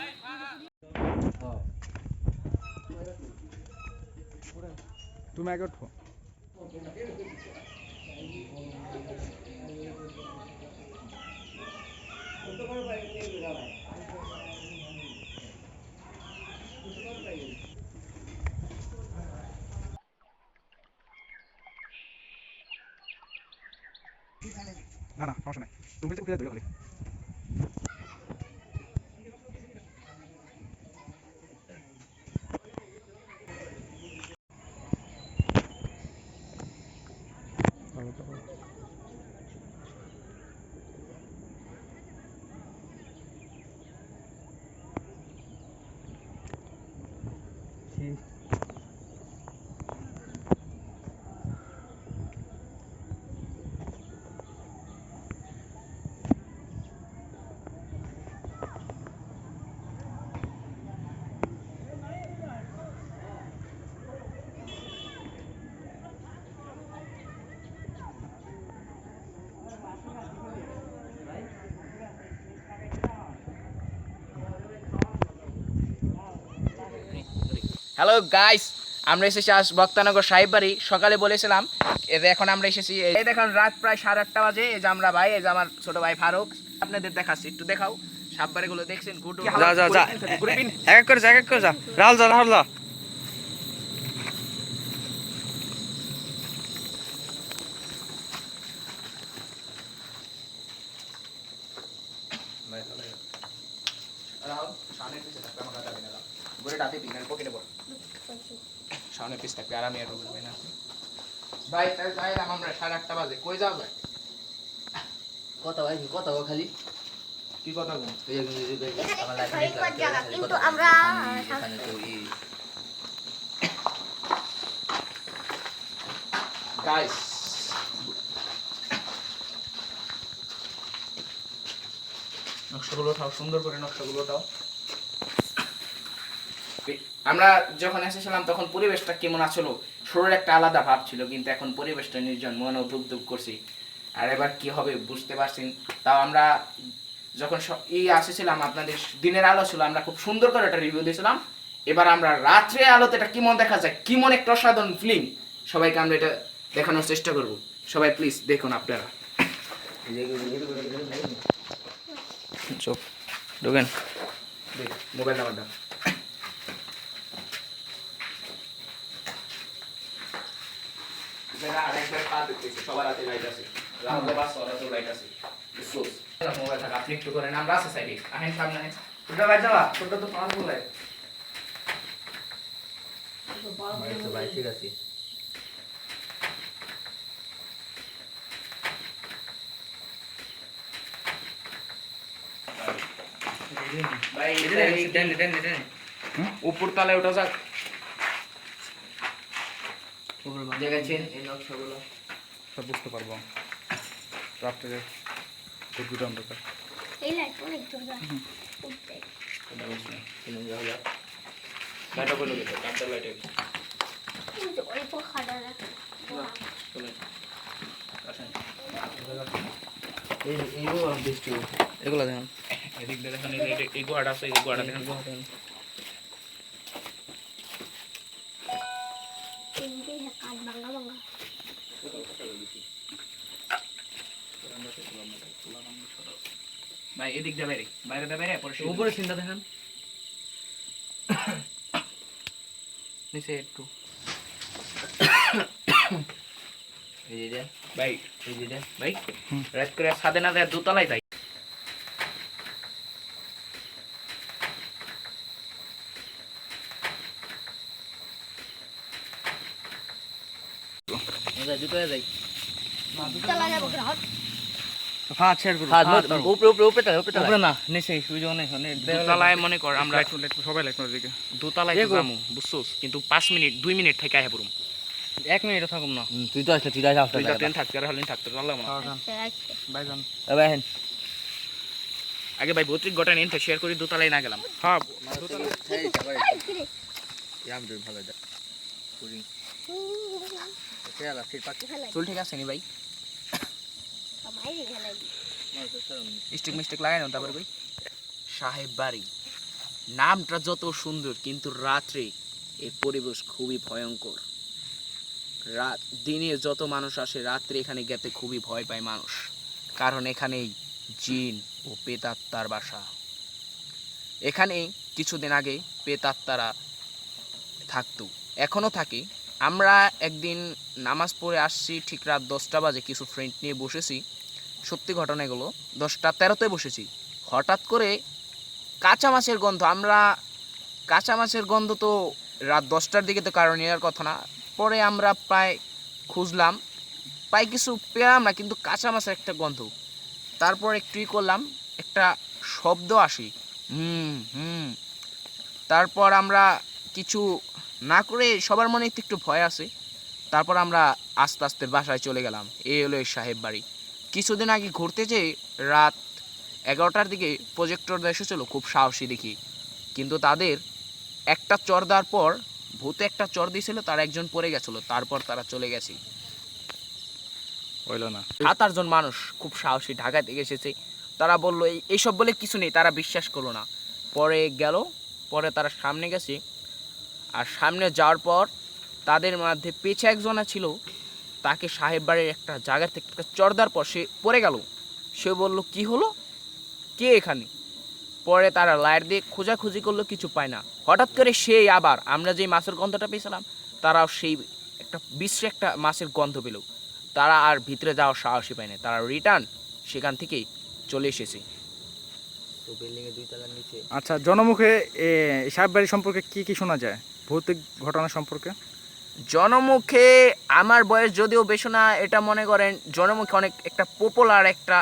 তুমি আগে উঠো। না না সমস্যা নাই, তুমি তো খুলে দিলে খালি। হ্যালো গাইস, আমরা এসেছি আজ বক্তানগর সাহেব বাড়ি। সকালে বলেছিলাম, এই যে এখন আমরা এসেছি, এই দেখুন রাত প্রায় 8:30 বাজে। এই যে আমরা ভাই, এই যে আমার ছোট ভাই ফারুক, আপনাদের দেখাচ্ছি, একটু দেখাও। সাববারে গুলো দেখছেন, গুডু যা যা যা, এক এক করে যা, রাহুল যা, রাহুল যা। ভাই তাই যাইলাম আমরা 8:30 বাজে। কই যাও ভাই? কথা ভাই, কথা বল খালি। কি কথা বল? আমার লাইফে কিন্তু আমরা এখানে তো গাইস নকশাগুলো উঠাও, সুন্দর করে নকশাগুলো উঠাও। আমরা যখন এসেছিলাম তখন পরিবেশটা কেমন আছিল, শরীর একটা আলাদা ভাব ছিল, কিন্তু এখন পরিবেশটা নির্জন, মন ধুপ করছি। আর এবার কি হবে বুঝতে পারছেন। তাও আমরা যখন আসেছিলাম, আপনাদের দিনের আলো ছিল, আমরা খুব সুন্দর করে একটা রিভিউ দিয়েছিলাম। এবার আমরা রাত্রে আলোতে এটা কেমন দেখা যায়, কেমন একটা অসাধারণ ফিল্ম, সবাইকে আমরা এটা দেখানোর চেষ্টা করব। সবাই প্লিজ দেখুন আপনারা। চোখ ঢোকেন, মোবাইল নাম্বারটা। সবার হাতে লাইট আছে, লাইট আছে। মোবাইল থাকা আপনি একটু করেন, আমরা আছে সাইডে, আহেন সামনে আহেন। ওটা ভাই যাওয়া ওটা তো পাওয়ারফুল লাগে। ভাই ঠিক আছে। ভাই উপর তলায় ওঠা যাক। দেখেছেন এই নকশাগুলো? সব বুঝতে পারবো রাত্রে দুটো অন্ধকার। এই লাইট অনেক জোরে উঠতে লাইটটা বলে দিতে, কাঁচা লাইটে কিন্তু অল্প খাড়া রাখে এগুলো দেখেন, এদিক দিয়ে দেখেন, এই গোয়াটা আছে, এই গোয়াটা দেখেন। কিন্তু কাঠ ভাঙা ভাঙা ভাই এদিক দিয়ে বাইরে, বাইরে দিয়ে বাইরে, পরে উপরে চিন্তা দেখেন। নিচে একটু এই যে ভাই, এই যে ভাই রাত করে ছাদে না যায় দোতলায় যাই। জুতো যাই। চালা যাবো গ্রাহক হ্যাঁ শেয়ার করুন। উপরে উপরে উপরে উপরে না নিচে সুযোগ নেই দোতলায় মনে কর আমরা সবাই লাইট মারার দিকে। দোতলায় যাবো, বুঝছোস? কিন্তু 5 মিনিট 2 মিনিট থেকে আহে পড়ুম। 1 মিনিটও থাকুম না। তুই তো আসলে তুই যাই আসতে দুইটা ট্রেন থাকতে আর হলেন থাকতে পারলাম না। ভাই যান। ভাই হেন আগে ভাই ভৌতিক ঘটনা নিয়ে শেয়ার করি, দোতলায় না গেলাম। হ্যাঁ চুল ঠিক আছে নি ভাই? বাইরে খেলাই স্টিক মিস্টিক লাগাই না তারপরে ভাই। সাহেব বাড়ি নামটা যত সুন্দর, কিন্তু রাত্রে এর পরিবেশ খুবই ভয়ঙ্কর। রাত দিনে যত মানুষ আসে, রাত্রে এখানে গেতে খুবই ভয় পায় মানুষ, কারণ এখানেই জিন ও প্রেতাত্মার বাসা। এখানে কিছুদিন আগে প্রেতাত্মারা থাকতো, এখনো থাকে। আমরা একদিন নামাজ পড়ে আসছি, ঠিক রাত 10টা বাজে, কিছু ফ্রেন্ড নিয়ে বসেছি। সত্যি ঘটনা এগুলো, 10টা 13-তে বসেছি। হঠাৎ করে কাঁচা মাছের গন্ধ, আমরা কাঁচা মাছের গন্ধ তো রাত 10টার দিকে তো কারণ নেওয়ার কথা না। পরে আমরা প্রায় খুঁজলাম, প্রায় কিছু পেলাম না, কিন্তু কাঁচা মাছের একটা গন্ধ। তারপর একটুই করলাম, একটা শব্দ আসে, তারপর আমরা কিছু না করে, সবার মনে একটু ভয় আছে। তারপর আমরা আস্তে আস্তে বাসায় চলে গেলাম। এই হলো এই সাহেব বাড়ি। কিছুদিন আগে ঘুরতে যেয়ে রাত 11টার দিকে প্রজেক্টর এসেছিলো, খুব সাহসী দেখি, কিন্তু তাদের একটা চর দেওয়ার পর, ভূতে একটা চর দিয়েছিল, তার একজন পড়ে গেছিলো, তারপর তারা চলে গেছে। হইলো না। 7-8 জন মানুষ খুব সাহসী ঢাকা থেকে এসেছে। তারা বললো এইসব বলে কিছু নেই, তারা বিশ্বাস করলো না। পরে গেল, পরে তারা সামনে গেছে, আর সামনে যাওয়ার পর তাদের মধ্যে পেছে একজনা ছিল, তাকে সাহেব বাড়ির একটা জায়গা থেকে একটা চর দেওয়ার পর সে পড়ে গেল। সে বলল কি হলো, কে এখানে? পরে তারা লাইট দিয়ে খোঁজাখুঁজি করলো, কিছু পায় না। হঠাৎ করে সেই আবার আমরা যে মাছের গন্ধটা পেয়েছিলাম, তারাও সেই একটা বিশ্বে একটা মাছের গন্ধ পেল। তারা আর ভিতরে যাওয়ার সাহসই পায় না, তারা রিটার্ন সেখান থেকেই চলে এসেছে। তো বিল্ডিং এর 2 তলার নিচে। আচ্ছা, জনমুখে সাহেব বাড়ি সম্পর্কে কি কি শোনা যায়, ভৌতিক ঘটনা সম্পর্কে? জনমুখে আমার বয়স যদিও বেশি না, এটা মনে করেন জনমুখে অনেক একটা পপুলার একটা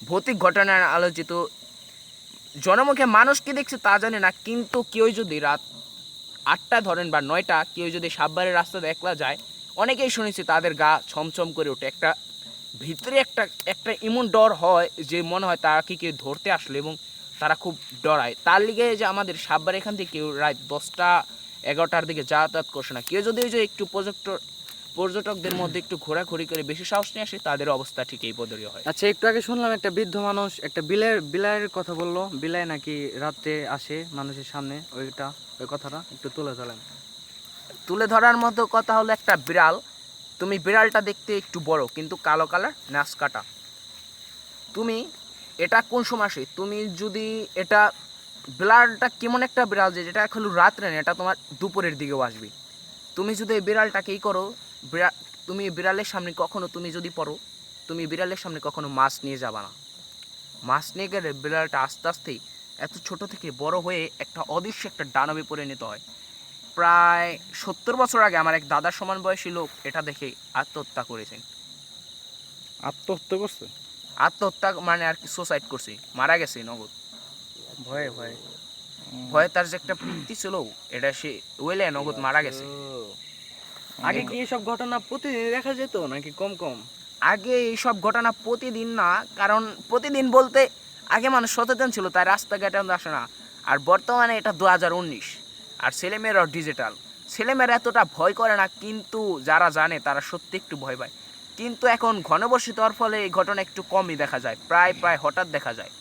ভৌতিক ঘটনার আলোচিত। জনমুখে মানুষ কি দেখছে তা জানে না, কিন্তু কেউ যদি রাত 8টা ধরেন বা 9টা কেউ যদি সাববাড়ির রাস্তাতে একলা যায়, অনেকেই শুনেছি তাদের গা ছমছম করে ওঠে। একটা ভিতরে একটা এমন ডর হয় যে মনে হয় তারা কি কেউ ধরতে আসলো, এবং তারা খুব ডরায়। তার লিগে যে আমাদের সাববাড়ি এখান থেকে কেউ রাত 10টা 11টার দিকে যাতায়াত করছে না। কেউ যদি ওই যে একটু পর্যটকদের মধ্যে একটু ঘোরাঘুরি করে বেশি সাহস নিয়ে আসে, তাদের অবস্থা ঠিক এই পদরীয় হয়। আচ্ছা, একটু আগে শুনলাম একটা বৃদ্ধ মানুষ একটা বিলাইয়ের কথা বললো, বিলাই নাকি রাতে আসে মানুষের সামনে, ওই কথাটা একটু তুলে ধরেন। তুলে ধরার মতো কথা হলো, একটা বিড়াল, তুমি বিড়ালটা দেখতে একটু বড়, কিন্তু কালো কালার, নাচ কাটা। তুমি এটা কোন সময় আসে, তুমি যদি এটা বিড়ালটা কেমন একটা বিড়াল যেটা এখন রাত্রে না, এটা তোমার দুপুরের দিকেও আসবে। তুমি যদি এই বিড়ালটাকেই করো, তুমি বিড়ালের সামনে কখনো তুমি যদি পড়ো, তুমি বিড়ালের সামনে কখনো মাছ নিয়ে যাবা না, মাছ নিয়ে গেলে বিড়ালটা আস্তে আস্তে এত ছোট থেকে বড় হয়ে একটা অদৃশ্য একটা দানবে পরিণত হয়। প্রায় 70 বছর আগে আমার এক দাদার সমান বয়সী লোক এটা দেখে আত্মহত্যা করেছেন। আত্মহত্যা করছে? আত্মহত্যা মানে আর কি সুসাইড করছে, মারা গেছে নগদ। ভয়ে ভয়ে ভয়ে তার যে একটা বৃত্তি ছিল এটা সে ওইলে নগদ মারা গেছে। আগে কি এসব ঘটনা প্রতিদিন দেখা যেত নাকি কম কম? আগে এইসব ঘটনা প্রতিদিন না, কারণ প্রতিদিন বলতে আগে মানুষ সচেতন ছিল তাই রাস্তাঘাটে আসে না। আর বর্তমানে এটা 2019 আর ছেলেমেয়েরাও ডিজিটাল, ছেলেমেয়েরা এতটা ভয় করে না, কিন্তু যারা জানে তারা সত্যি একটু ভয় পায়। কিন্তু এখন ঘনবর্ষিত হওয়ার ফলে এই ঘটনা একটু কমই দেখা যায়, প্রায় হঠাৎ দেখা যায়।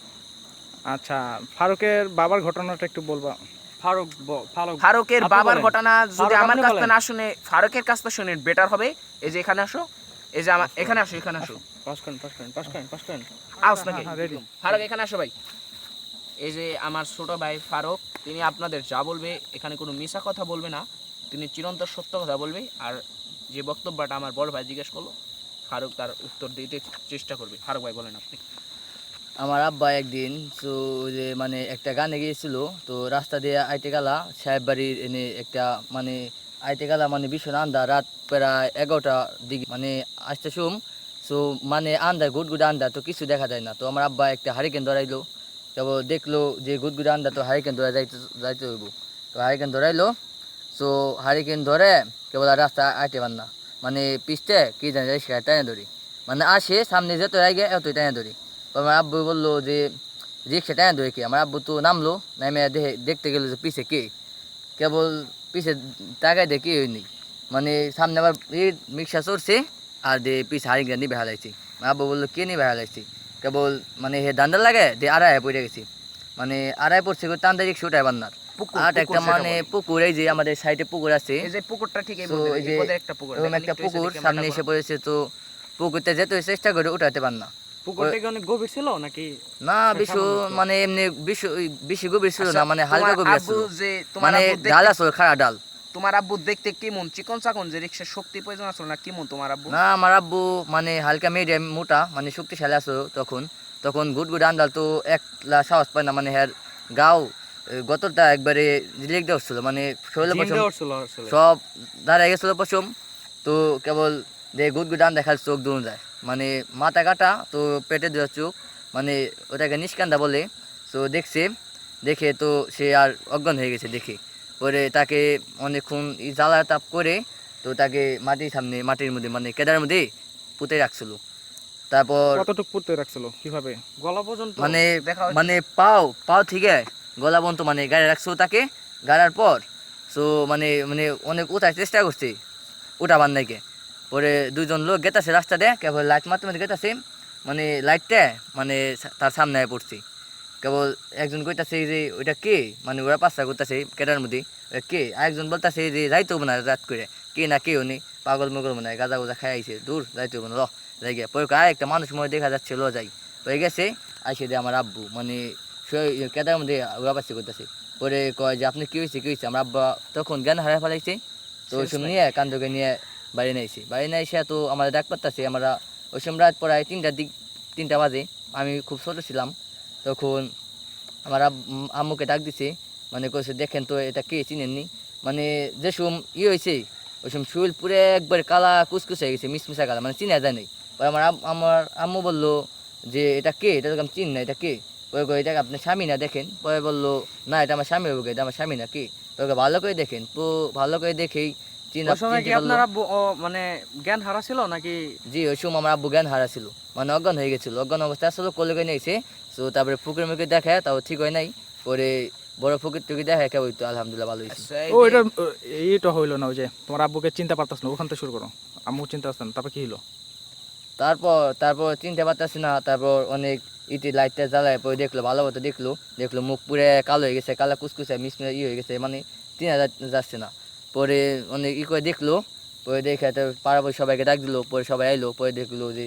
আচ্ছা, ফারুকের বাবার ঘটনাটা একটু বলবা? ফারুকের আপনি বাবার বলেন। ঘটনা যদি ফারুক, আমার আপনি কাছ থেকে বলেন। না শুনে ফারুকের কাছ থেকে শুনে বেটার হবে। এই যে এখানে আসো, এই যে আমার এখানে আসো, এখানে আসো। পাস করেন। আস নাকি হ্যাঁ, ready। ফারুক এখানে আসো ভাই। এই যে আমার ছোট ভাই ফারুক, তিনি আপনাদের যা বলবে এখানে কোনো মিছা কথা বলবে না, তিনি চিরন্তর সত্য কথা বলবে। আর যে বক্তব্যটা আমার বড় ভাই জিজ্ঞেস করলো, ফারুক তার উত্তর দিতে চেষ্টা করবে। ফারুক ভাই বলেন আপনি। আমার আব্বা একদিন তো যে মানে একটা গানে গিয়েছিল, তো রাস্তা দিয়ে আইতে গেলা সাহেব বাড়ির এনে একটা মানে আইতে গেলা মানে ভীষণ আন্দা, রাত প্রায় 11টা দিকে মানে আসতে শুম। সো মানে আন্দা গুটগুড়ে আন্দা, তো কিছু দেখা যায় না। তো আমার আব্বা একটা হারিকেন ধরাইলো, কেবল দেখলো যে গুটগুড়ে আন্দা, তো হারিকেন ধরে যাইতে হইব। তো হারিকেন ধরাইলো, সো হারিকেন ধরে কেবল আর রাস্তা আইতে পার না, মানে পিছতে কি জানি টাইনে ধরি, মানে আসে সামনে যেত আগে এতই টাইনে ধরি। তো আমার আব্বু বললো যে রিক্সা টাইনে ধরে কে। আমার আব্বু তো নামলো, নামে দেখতে গেলো যে পিছে কে, কেবল পিছে তাকায় দেখে হয়নি, মানে সামনে আবার রিক্সা চড়ছে আর পিছে হারিকেন নিয়ে বেহালাইছি। আমার আব্বু বললো কে নিয়ে বেহালাইছি, কেবল মানে হে দান্ডা লাগে আড়াই পড়ে গেছি, মানে আড়াই পড়ছে টান্দা রিক্সা উঠাই বান্নার। আর একটা মানে পুকুর, এই যে আমাদের সাইডে পুকুর আছে, এই যে পুকুরটা ঠিক এই তো বলতে এই যে বিপদের একটা পুকুর, এরকম একটা পুকুর সামনে এসে পড়েছে। তো পুকুরতে যেতে চেষ্টা করে উঠাতে পার না। পুকুরটা কি অনেক গভীর ছিল নাকি? না বেশি মানে এমনি বেশি গভীর ছিল না, মানে হালকা গভীর আব্বু ছিল, যে তোমার মানে আব্বু ডাল আছে খাড়া ডাল। তোমার আব্বু দেখতে কেমন, চিকন চাকন যে রিক্সার শক্তি প্রয়োজন আছে না কেমন তোমার আব্বু? না আমার আব্বু মানে হালকা মিডিয়াম মোটা, মানে শক্তিশালী আছে তখন। তখন গুটগুট আন্দাল, তো একলা সাহস পায় না, মানে হ্যার গাও গতটা একবারে লেগ দেওয়া হচ্ছিল, মানে শরীরে পশম সব দাঁড়ায় গেছিল পশম। তো কেবল যে গুটগুট আন্দা খাল চোখ দৌড় যায়, মানে মাথা কাটা, তো পেটে দেওয়া চোখ, মানে ওটাকে নিষ্কান্দা বলে। তো দেখে তো সে আর অজ্ঞান হয়ে গেছে দেখে। পরে তাকে অনেকক্ষণ জ্বালা তাপ করে তো তাকে মাটির মধ্যে মানে কেদারের মধ্যে পুঁতে রাখছিল। তারপর কতটুকু পুঁতে রাখছিল, কিভাবে? গলা পর্যন্ত মানে দেখা হয়েছে? মানে পাও থেকে গলা পর্যন্ত মানে গাড়ি রাখছিল তাকে। গাড়ার পর সো মানে মানে অনেক উঠার চেষ্টা করছে, উঠাবার নাইকে। পরে দুজন লোক গেতাছে রাস্তা দিয়ে, কেবল লাইট মারতে গেতাছে, মানে লাইটটা মানে তার সামনে পড়ছে। কেবল একজন কইতাছে যে ওইটা কে, মানে ওরা পাঁচটা করতেছে কেটার মধ্যে ওটা কে। আরেকজন বলতেছে যে যাইতে হবো না রাত করে, কে না কেউ নেই, পাগল মগল মনে হয় গাঁজা গোজা খাই আইছে, দূর যাইতে হবো না, যাই গিয়ে। পরে আর একটা মানুষ মনে দেখা যাচ্ছে যাই হয়ে গেছে। আইসে দিয়ে আমার আব্বু মানে কেদার মধ্যে ওরা পাশে করতেছে। পরে কয় যে আপনি কি হয়েছে। আমার আব্বা তখন জ্ঞান হারাই ফেলাইছে। তো ওই সব নিয়ে কান্দকে নিয়ে বাড়ি নিয়ে এসে তো আমাদের ডাক পাত্তাছে। আমরা ওই সময় রাত প্রায় 3টা বাজে, আমি খুব ছোট ছিলাম তখন। আমার আম্মুকে ডাক দিছে, মানে কইছে দেখেন তো এটা কে, চিনেননি? মানে যে সম হয়েছে ওই সময় শরীর পুরো একবারে কালা কুচকুচ হয়ে গেছে, মিশমিশা কালা, মানে চিনা যায় নাই। পরে আমার আম্মু বললো যে এটা কে, এটা তো আমি চিনি না, এটা কে? পরে কই এটা আপনার স্বামী না দেখেন। পরে বললো না এটা আমার স্বামী হবে, এটা আমার স্বামী না, কে? তোকে ভালো করে দেখেন। তো ভালো করে দেখেই চিনতে পারলো। আপনার আব্বু মানে জ্ঞান হারা ছিল নাকি? জি ওই সময় আমার আব্বু জ্ঞান হারা ছিল, মানে অজ্ঞান হয়ে গেছিল। অজ্ঞান অবস্থায় আসলে কোলে করে নিয়েছে। তো তারপরে পুকুরের মুখে দেখে তাও ঠিক হয় নাই। পরে বড় পুকুর টুকি দেখে কেউ তো আলহামদুলিল্লাহ ভালো হয়েছে। ও এটা এইটা হইলো না, ওই যে তোমার আব্বুকে চিন্তা পারতাস না, ওখান থেকে শুরু করো। আম্মু চিন্তা পারতাস না, তারপর কি হলো? তারপর চিনতে পারতাছি না। তারপর অনেক লাইটটা জ্বালায়, পরে ভালো মতো দেখলো মুখ পুরে কালো হয়ে গেছে, কালা কুচকুচে মিশমিশা হয়ে গেছে, মানে চিনা যাচ্ছে না। পরে অনেক করে দেখলো, পরে দেখে তো পাড়াপড়ি সবাইকে ডাক দিল। পরে সবাই আইলো, পরে দেখলো যে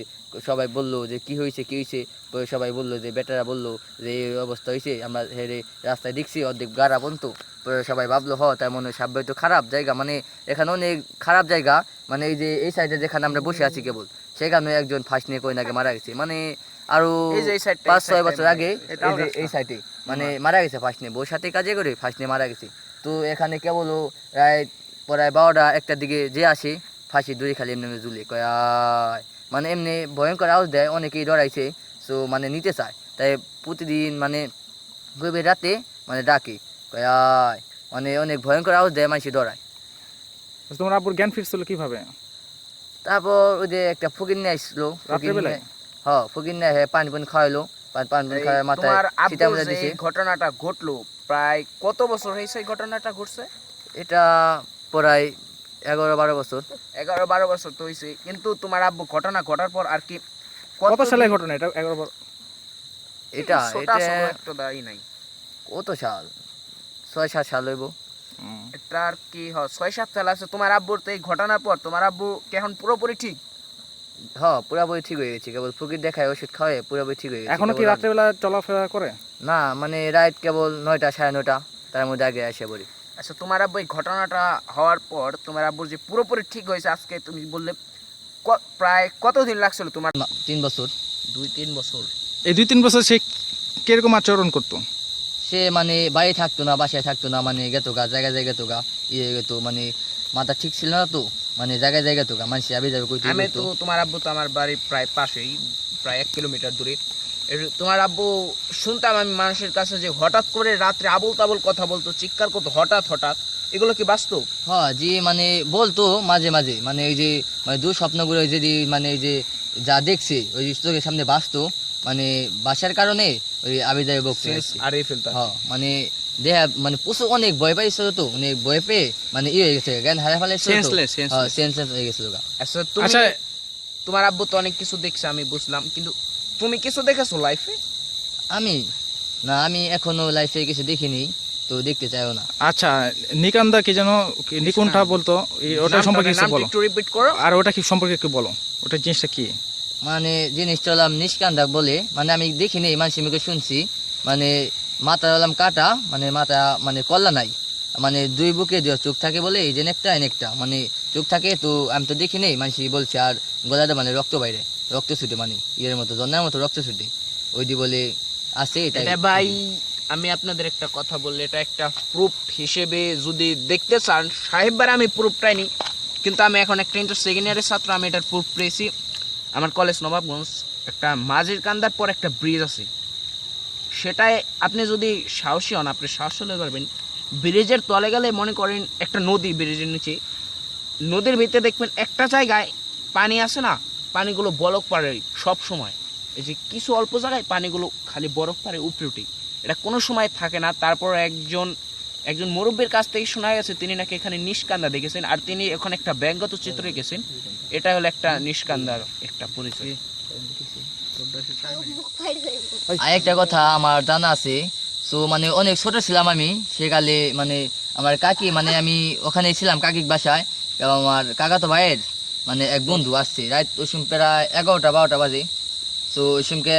সবাই বললো যে কি হয়েছে। পরে সবাই বললো যে বেটারা বললো যে এই অবস্থা হয়েছে, আমরা হেরে রাস্তায় দেখছি অর্ধেক গাড়া বন্ধু। পরে সবাই ভাবলো তার মনে হয় সাব্যই তো খারাপ জায়গা, মানে এখানে অনেক খারাপ জায়গা, মানে এই যে এই সাইডে যেখানে আমরা বসে আছি কেবল, সেখানে একজন ফাঁস নিয়ে কইনাকে মারা গেছে মানে আরো এই যে এই সাইডটা, 5-6 বছর আগে এই তাল এই সাইডে মানে মারা গেছে ফাঁস নিয়ে, বউর সাথে কাজে করে ফাঁস নিয়ে মারা গেছে। তো এখানে কেবল রাত প্রায় 12টা 1টার দিকে যে আসে ফাঁসি দড়ি খালি এমনি ঝুলে কয় মানে এমনি ভয়ঙ্কর আওয়াজ দেয়, অনেকেই ডরাইছে। সো মানে নিতে চায়, তাই প্রতিদিন মানে গভীর রাতে মানে ডাকে কয় মানে অনেক ভয়ঙ্কর আওয়াজ দেয়, মানুষ ডরায়। তোমার আব্বুর জ্ঞান ফিরছিল কিভাবে? তারপর ওই যে একটা ফকির নিয়ে আসলো, রাত্রেবেলায়? ফকির নিয়ে পানি খাওয়াইলো, পানি খাওয়াই মাথায় তোমার ছিটা আব্বুর মেরে যে দিছে। এই ঘটনাটা ঘটলো প্রায় কত বছর হয়েছে এই ঘটনাটা ঘটছে? এটা প্রায় 11-12 বছর। 11-12 বছর তো হয়েছে, কিন্তু তোমার আব্বু ঘটনা ঘটার পর আর কি কত সালে ঘটনা এটা? 11 এটা ছোটা ছোট একটা দায়ী নাই, কত সাল, 6-7 সাল হইব। এটা আর কি 6-7 সাল আছে। তোমার আব্বুর তো এই ঘটনার পর তোমার আব্বু কি এখন পুরোপুরি ঠিক? পুরাপুরি ঠিক হয়ে গেছে, কেবল ফকির দেখায় ওষুধ খাওয়ায় পুরাপুরি ঠিক হয়ে গেছে। এখনো কি কেবল রাত্রেবেলা চলাফেরা করে? না মানে রাত কেবল 9টা 9:30 তার মধ্যে আগে আসে বলি। আচ্ছা, তোমার আব্বু এই ঘটনাটা হওয়ার পর তোমার আব্বুর যে পুরোপুরি ঠিক হয়েছে আজকে তুমি বললে, প্রায় কতদিন লাগছিল তোমার? 3 বছর। 2-3 বছর। এই 2-3 বছর সে কিরকম আচরণ করতো? সে মানে বাড়ি থাকতো না, বাসায় থাকতো না, মানে গেতো গা জায়গায় জায়গায় তো গা গেত, মানে মাথা ঠিক ছিল না তো, মানে জায়গায় জায়গায় তো গা মানুষ আবে যাবে কইতে। আমি তো তোমার আব্বু তো আমার বাড়ির প্রায় পাশেই, প্রায় 1 কিলোমিটার দূরে। তোমার আব্বু শুনতাম আমি মানুষের কাছে যে হঠাৎ করে রাত্রে আবল তাবল কথা বলতো, চিৎকার করতো হঠাৎ হঠাৎ, এগুলো কি বাস্তব? জি মানে বলতো মাঝে মাঝে, মানে ওই যে মানে দুঃস্বপ্নগুলো যদি মানে এই যে যা দেখছে ওই চোখের সামনে বাস্তব, মানে বাসার কারণে ওই আবে যাবে বকতে আরে ফেলতা মানে দেহা মানে প্রচুর অনেক ভয় পাইছিল তো, অনেক ভয় পেয়ে মানে হয়ে গেছে, জ্ঞান হারা ফেলাইছিল, সেন্সলেস হয়ে গেছিল গা। আচ্ছা তুমি, তোমার আব্বু তো অনেক কিছু দেখছে আমি বুঝলাম, কিন্তু তুমি কিছু দেখেছো লাইফে? আমি এখনো লাইফে কিছু দেখিনি, তো দেখতে চাইও না। আচ্ছা, নিকান্দা কি যেন নিকুণ্ঠা বলতো, ওটা সম্পর্কে কিছু বলো। একটু রিপিট করো। আর ওটা কি সম্পর্কে একটু বলো, ওটা জিনিসটা কি? মানে জিনিসটা হলাম নিষ্কান্দা বলে, মানে আমি দেখিনি, মানুষ মুখে শুনছি, মানে মাথা হলাম কাটা, মানে মাথা মানে কল্লা নাই, মানে 2 বুকে 2 চোখ থাকে বলে এই যে নেকটা মানে চোখ থাকে, তো আমি তো দেখিনি, মানুষ বলছে। আর গলাটা মানে রক্ত বাইরে, রক্ত ছুটে, মানে ইয়ের মতো জন্মের মতো রক্ত ছুটে, ওই দি বলে আছে। এটা ভাই আমি আপনাদের একটা কথা বললে, এটা একটা প্রুফ হিসেবে যদি দেখতে চান সাহেববার আমি প্রুফটাই নিই, কিন্তু আমি এখন একটা ইন্টার সেকেন্ড ইয়ারের ছাত্র, আমি এটার প্রুফ পেয়েছি। আমার কলেজ নবাবগঞ্জ একটা মাঝির কান্দার পর একটা ব্রিজ আছে, সেটাই আপনি যদি সাহসী হন আপনি সাহস হলে পারবেন। ব্রিজের তলে গেলে মনে করেন একটা নদী, ব্রিজের নিচে নদীর ভিতরে দেখবেন একটা জায়গায় পানি আছে না, পানিগুলো বরফ পারে সব সময়। এই যে কিছু অল্প জায়গায় পানিগুলো খালি বরফ পারে উপরে উঠে, এটা কোনো সময় থাকে না। তারপর একজন মুরব্বীর কাছ থেকে শোনা গেছে তিনি নাকি এখানে নিষ্কান্দা দেখেছেন, আর তিনি এখন একটা ব্যঙ্গত চিত্র রেখেছেন। এটা হলো একটা নিষ্কান্দার একটা পরিচয়। আরেকটা কথা আমার জানা আছে, সো মানে অনেক ছোট ছিলাম আমি সেকালে, মানে আমার কাকি, মানে আমি ওখানে ছিলাম কাকির বাসায়, এবং আমার কাকাতো ভাইয়ের মানে এক বন্ধু আসছে রাত ওই সময় প্রায় 11টা-12টা বাজে। তো ওই সময়কে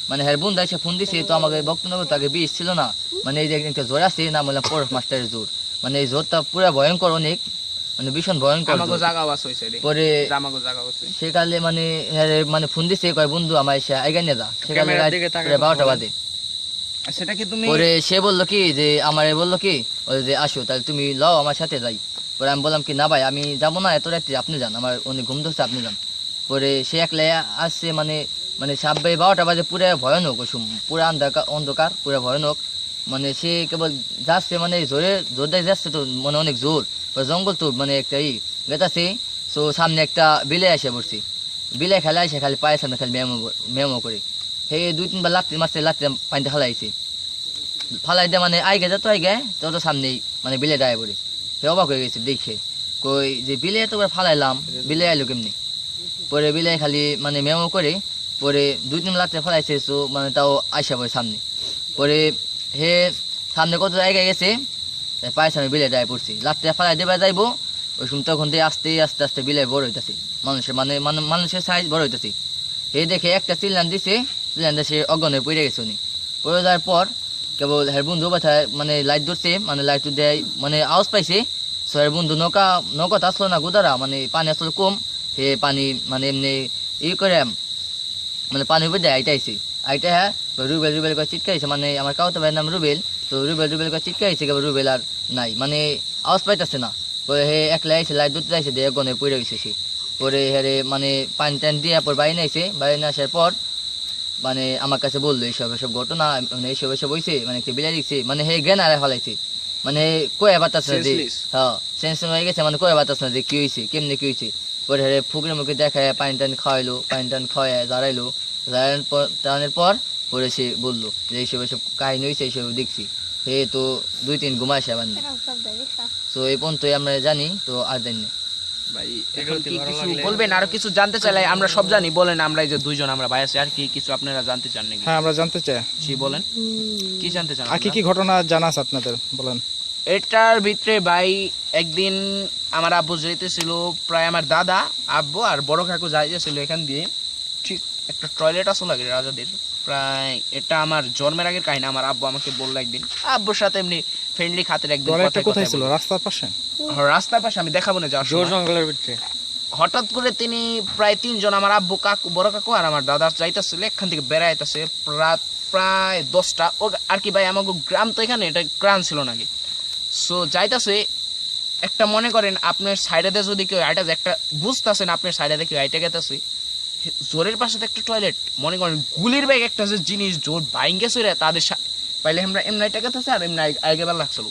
মানে হ্যাঁ বন্ধু এসে ফোন দিছে, তো আমাকে বক্তব্য তাকে বিষ ছিল না, মানে এই যে একটা জ্বর আছে, নাম বললাম পরশ মাস্টারের জ্বর, মানে এই জ্বরটা পুরো ভয়ঙ্কর, অনেক মানে ভীষণ ভয়ঙ্কর। পরে সেকালে মানে মানে ফোন দিছে কয় বন্ধু আমার এসে আইগা নিয়ে যা, সেকালে রাত 12টা বাজে। সেটা কি তুমি? পরে সে বললো কি যে আমারে বললো কি ওই যে আসো তাহলে তুমি লও আমার সাথে যাই। পরে আমি বললাম কি না ভাই আমি যাবো না, এত রাত্রে আপনি যান, আমার অনেক ঘুম ধরছে, আপনি যান। পরে সে একলা আসছে, মানে 12টা বাজে, পুরো ভয়ানক, পুরো অন্ধকার পুরো ভয়ানক, মানে সে কেবল যাচ্ছে, মানে জোরে যাচ্ছে তো, মানে অনেক জোর, জঙ্গল তো, মানে একটা গেতাছে। সো সামনে একটা বিলে এসে পড়ছি, বিলে খেলা এসে খালি পায়ের সামনে খালি মেমো করে, হে 2-3 বার লাত্তি পানিতে ফালাইছে, ফালাই দিয়ে মানে আইগে যত আইগে তত সামনেই মানে বিলে দাঁড়িয়ে পড়ে। সে অবাক হয়ে গেছে দেখে, কই যে বিলে এতবার ফালাইলাম, বিলে আইলো কেমনি। পরে বিলে খালি মানে মেমো করে, পরে 2-3 লাত্তি ফালাইছে, তো মানে তাও আইসা পড়ে সামনে। পরে হে সামনে কত জায়গায় গেছে, পায়ের সামনে বিলে দাঁড়িয়ে পড়ছি, লাত্তি ফালাই দেবা যাইবো, ওই সময় তখন দিয়ে আস্তে আস্তে বিলে বড় হইতেছে, মানুষের সাইজ বড় হইতেছে। হে দেখে একটা চিল্লান দিছে, সে অজ্ঞান হয়ে পড়ে গেছে। উনি পড়ে যাওয়ার পর কেবল হের বন্ধু বাথায় মানে লাইট ধরছে, মানে লাইট দেয় মানে আওয়াজ পাইছে। সো হের বন্ধু নৌকা আসলো না গুদারা, মানে পানি আসলো কম, হে পানি মানে এমনি ই করে মানে পানির উপর দিয়ে আইটাইছে আইটা হ্যাঁ রুবেল রুবেল করে চিৎকাইছে মানে আমার কাউতে ভাইয়ের নাম রুবেল তো রুবেল রুবেল করে চিৎকাইছে কেবল রুবেল আর নাই মানে আওয়াজ পাইতেছে না পরে হে একলা আইছে লাইট দুটো আইছে দিয়ে গনে পড়ে গেছে সে পরে হেরে মানে পানি টান দিয়ে পর বাইরে আইছে বাইরে আসার পর মানে আমার কাছে বললো এইসব এসব ঘটনা মানে এইসব এসব হয়েছে মানে একটা বিলাই দিচ্ছে মানে হে জ্ঞান হারায় ফেলাইছে মানে কয়ে বাতাস না যে হ্যাঁ সেন্স হয়ে গেছে মানে কয়ে বাতাস না যে কি হয়েছে কেমনি কি হয়েছে পরে হেরে ফুকের মুখে দেখায় পানি টান খাওয়াইলো পানি টান খাওয়ায় দাঁড়াইলো দাঁড়ানোর পর পরে সে বললো যে এইসব এসব কাহিনী হয়েছে এইসব দেখছি হে তো 2-3 ঘুমাইছে আবার না তো এই পর্যন্তই আমরা জানি তো আর জানি না ভাই এখন কি কিছু বলবেন আরো কিছু জানতে চাইলে আমরা সব জানি বলেন আমরা এই যে দুইজন আমরা ভাই আছি আর কি কিছু আপনারা জানতে চান নাকি হ্যাঁ আমরা জানতে চাই জি বলেন কি জানতে চান আর কি ঘটনা জানা আছে আপনাদের বলেন এটার ভিতরে ভাই একদিন আমার আব্বু যাইতেছিল প্রায় আমার দাদা আব্বু আর বড় কাকু যাইতেছিল এখান দিয়ে ঠিক একটা টয়লেট আসলে লাগে রাজাদের প্রায় এটা আমার জন্মের আগের কাহিনী আমার আব্বু আমাকে বললো একদিন আব্বুর সাথে এমনি ফ্রেন্ডলি খাতের একদিন টয়লেটটা কোথায় ছিল রাস্তার পাশে রাস্তার পাশে আমি দেখাবো না যাওয়ার সময় জঙ্গলের ভিতরে হঠাৎ করে তিনি প্রায় 3 জন আমার আব্বু কাকু বড় কাকু আর আমার দাদা যাইতেছিল এখান থেকে বেড়াইতেছে রাত প্রায় 10টা ও আর কি ভাই আমাকে গ্রাম তো এখানে এটা গ্রাম ছিল নাকি সো যাইতেছে একটা মনে করেন আপনার সাইডে যদি কেউ আইটা একটা বুঝতেছেন আপনার সাইডে কেউ আইটা গেতেছে জোরের পাশে একটা টয়লেট মনে করেন গুলির ব্যাগ একটা যে জিনিস জোর বাইং গেছে তাদের পাইলে আমরা এমনি আইটা গেতেছে আর এমনি আগে বেলা লাগছিল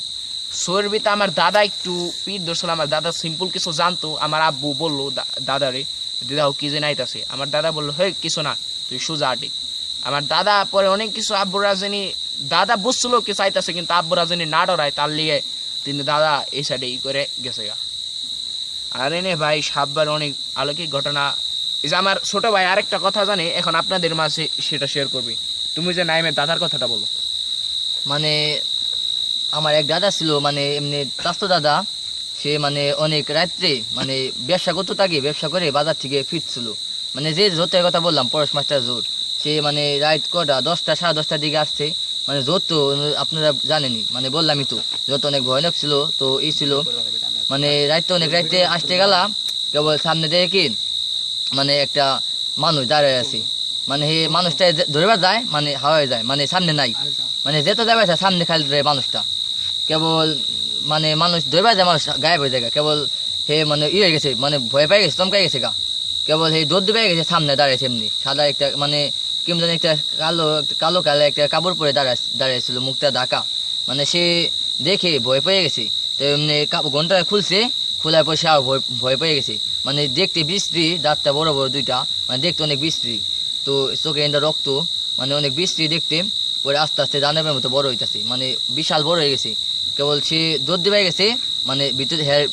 সোয়ের ভিতরে আমার দাদা একটু পিঠ ধরছিল আমার দাদা সিম্পল কিছু জানতো আমার আব্বু বললো দাদারে দিদাও কি যে নাইতাছে আমার দাদা বললো হে কিছু না তুই সোজা আটি আমার দাদা পরে অনেক কিছু আব্বু রাজনী দাদা বুঝছিল কি চাইতেছে কিন্তু আব্বু রাজনী না ডরায় তার লিগে তিনি দাদা এই সাইডে ই করে গেছে গা আর এনে ভাই সাববার অনেক আলোকিক ঘটনা এই যে আমার ছোট ভাই আরেকটা কথা জানে এখন আপনাদের মাঝে সেটা শেয়ার করবি তুমি যে নাইমের দাদার কথাটা বলো মানে আমার এক দাদা ছিল মানে এমনি চাস্তো দাদা সে মানে অনেক রাত্রে মানে ব্যবসা করতো তাকে ব্যবসা করে বাজার থেকে ফিরছিল মানে যে জোতের কথা বললাম পরশ মাস্টার জোর সে মানে রাত কটা 10টা 10:30টার দিকে আসছে মানে জোর তো আপনারা জানেনি মানে বললামই তো যত অনেক ভয়ানক ছিল তো এই ছিল মানে রাত্রে অনেক রাত্রে আসতে গেলাম কেবল সামনে দেখে মানে একটা মানুষ দাঁড়ায় আছে মানে সেই মানুষটা ধরবার যায় মানে হাওয়ায় যায় মানে সামনে নাই মানে যেতে যাবে সামনে খালি মানুষটা কেবল মানে মানুষ ধরবার যায় মানুষ গায়েব হয়ে যায় কেবল হে মানে হয়ে গেছে মানে ভয় পেয়ে গেছে চমকাই গেছে গা কেবল সেই দৌড় পেয়ে গেছে সামনে দাঁড়িয়েছে এমনি সাদা একটা মানে কেমন জানি একটা কালো একটা কাপড় পরে দাঁড়িয়েছিল মুখটা ঢাকা মানে সে দেখে ভয় পেয়ে গেছে তো এমনি ঘন্টা খুলছে খোলার পর সে আর ভয় পেয়ে গেছে মানে দেখতে বিশ্রী দাঁতটা বড় বড় দুইটা মানে দেখতে অনেক বিশ্রী তো চোখে এন্ডা রক্ত মানে অনেক বিশ্রী দেখতে পরে আস্তে আস্তে দানবের মতো বড় হইতেছে মানে বিশাল বড় হয়ে গেছে কেবল সে দৌড় দিয়ে গেছে মানে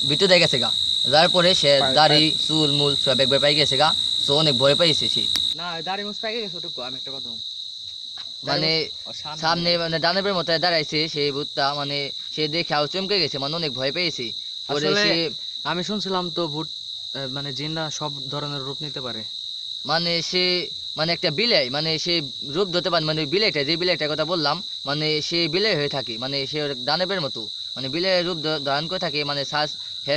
ভিতরে গেছে গা যার পরে সে দাড়ি চুল মূল সব একবার পাই গেছে গা তো অনেক ভয় পাইছে সে না দাড়ি মুছ পাই গেছে ওটুকু আমি একটা কথা মানে সামনে মানে দানবের মতো দাঁড়াইছে সেই ভূতটা মানে সে দেখে আও চমকে গেছে মানে অনেক ভয় পেয়েছে পরে সে আমি শুনছিলাম তো ভূত মানে জিনরা সব ধরনের রূপ নিতে পারে মানে সে মানে একটা বিলাই মানে সে রূপ ধরতে পারে মানে বিলাইটা যে বিলাইটার কথা বললাম মানে সে বিলাই হয়ে থাকে মানে সে দানবের মতো মানে বিলের রূপ ধারণ করে থাকে মানে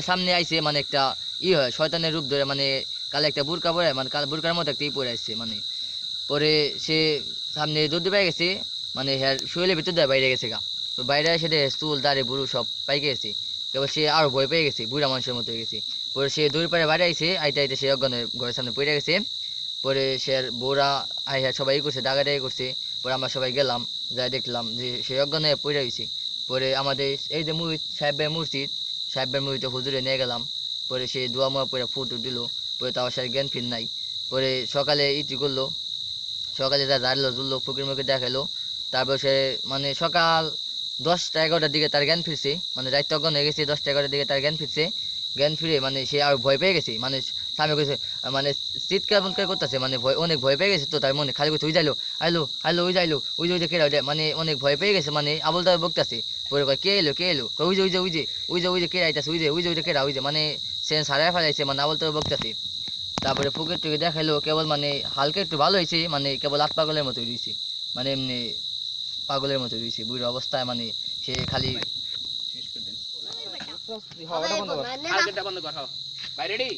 সামনে আইছে মানে একটা হয় শয়তানের রূপ ধরে মানে কালে একটা বুরকা পরে মানে বুরকার মতো একটা পরে আসছে মানে পরে সে সামনে দৌড় পেয়ে গেছে মানে শরীরের ভিতর দিয়ে বাইরে গেছে গা তো বাইরে এসে চুল দাঁড়ে বুড়ো সব পাই গেছে কেবল সে আরো ভয় পেয়ে গেছে বুড়া মানুষের মতো হয়ে গেছে পরে সে দৌড় পাড়ে বাইরে আইছে আইতে সে অজ্ঞানের ঘরের সামনে পড়ে গেছে পরে সে বউরা সবাই করছে দাগাদাগি করছে পরে আমরা সবাই গেলাম যাই দেখলাম যে সে অজ্ঞানে পড়ে গেছে পরে আমাদের এই যে সাহেবের মুড়িতে হুজুরে নিয়ে গেলাম পরে সে দোয়া মোয়া পরে ফুটো দিল পরে তাও সে জ্ঞান ফির নাই পরে সকালে ইতি করলো সকালে যা দাঁড়ালো জুড়লো ফুকির মুখে দেখালো তারপর সে মানে সকাল 10টা 11টার দিকে তার জ্ঞান ফিরছে মানে রাত অজ্ঞান হয়ে গেছে 10টা 11টার দিকে তার জ্ঞান ফিরছে জ্ঞান ফিরে মানে সে আর ভয় পেয়ে গেছে মানে সামনে গেছে মানে চিৎকার করতেছে মানে অনেক ভয় পেয়ে গেছে তো তার মনে খালি করছে ওই যাইলো আইলো ওই যাইলো ওই যে কেরা মানে অনেক ভয় পেয়ে গেছে মানে আবল তার বকতেছে পরে কে এলো ওই যে কে আইতাছে ওই যে কেরা ওই যে মানে সে সারাই ফেলাইছে মানে আবল তার বকতেছে তারপরে ফুকের টুকে দেখাইলো কেবল মানে হালকা একটু ভালো হয়েছে মানে কেবল আট পাগলের মতো রয়েছে মানে এমনি পাগলের মতো রয়েছে বুড়ো অবস্থায় মানে সে খালি বন্ধ কর বাইরে রেডি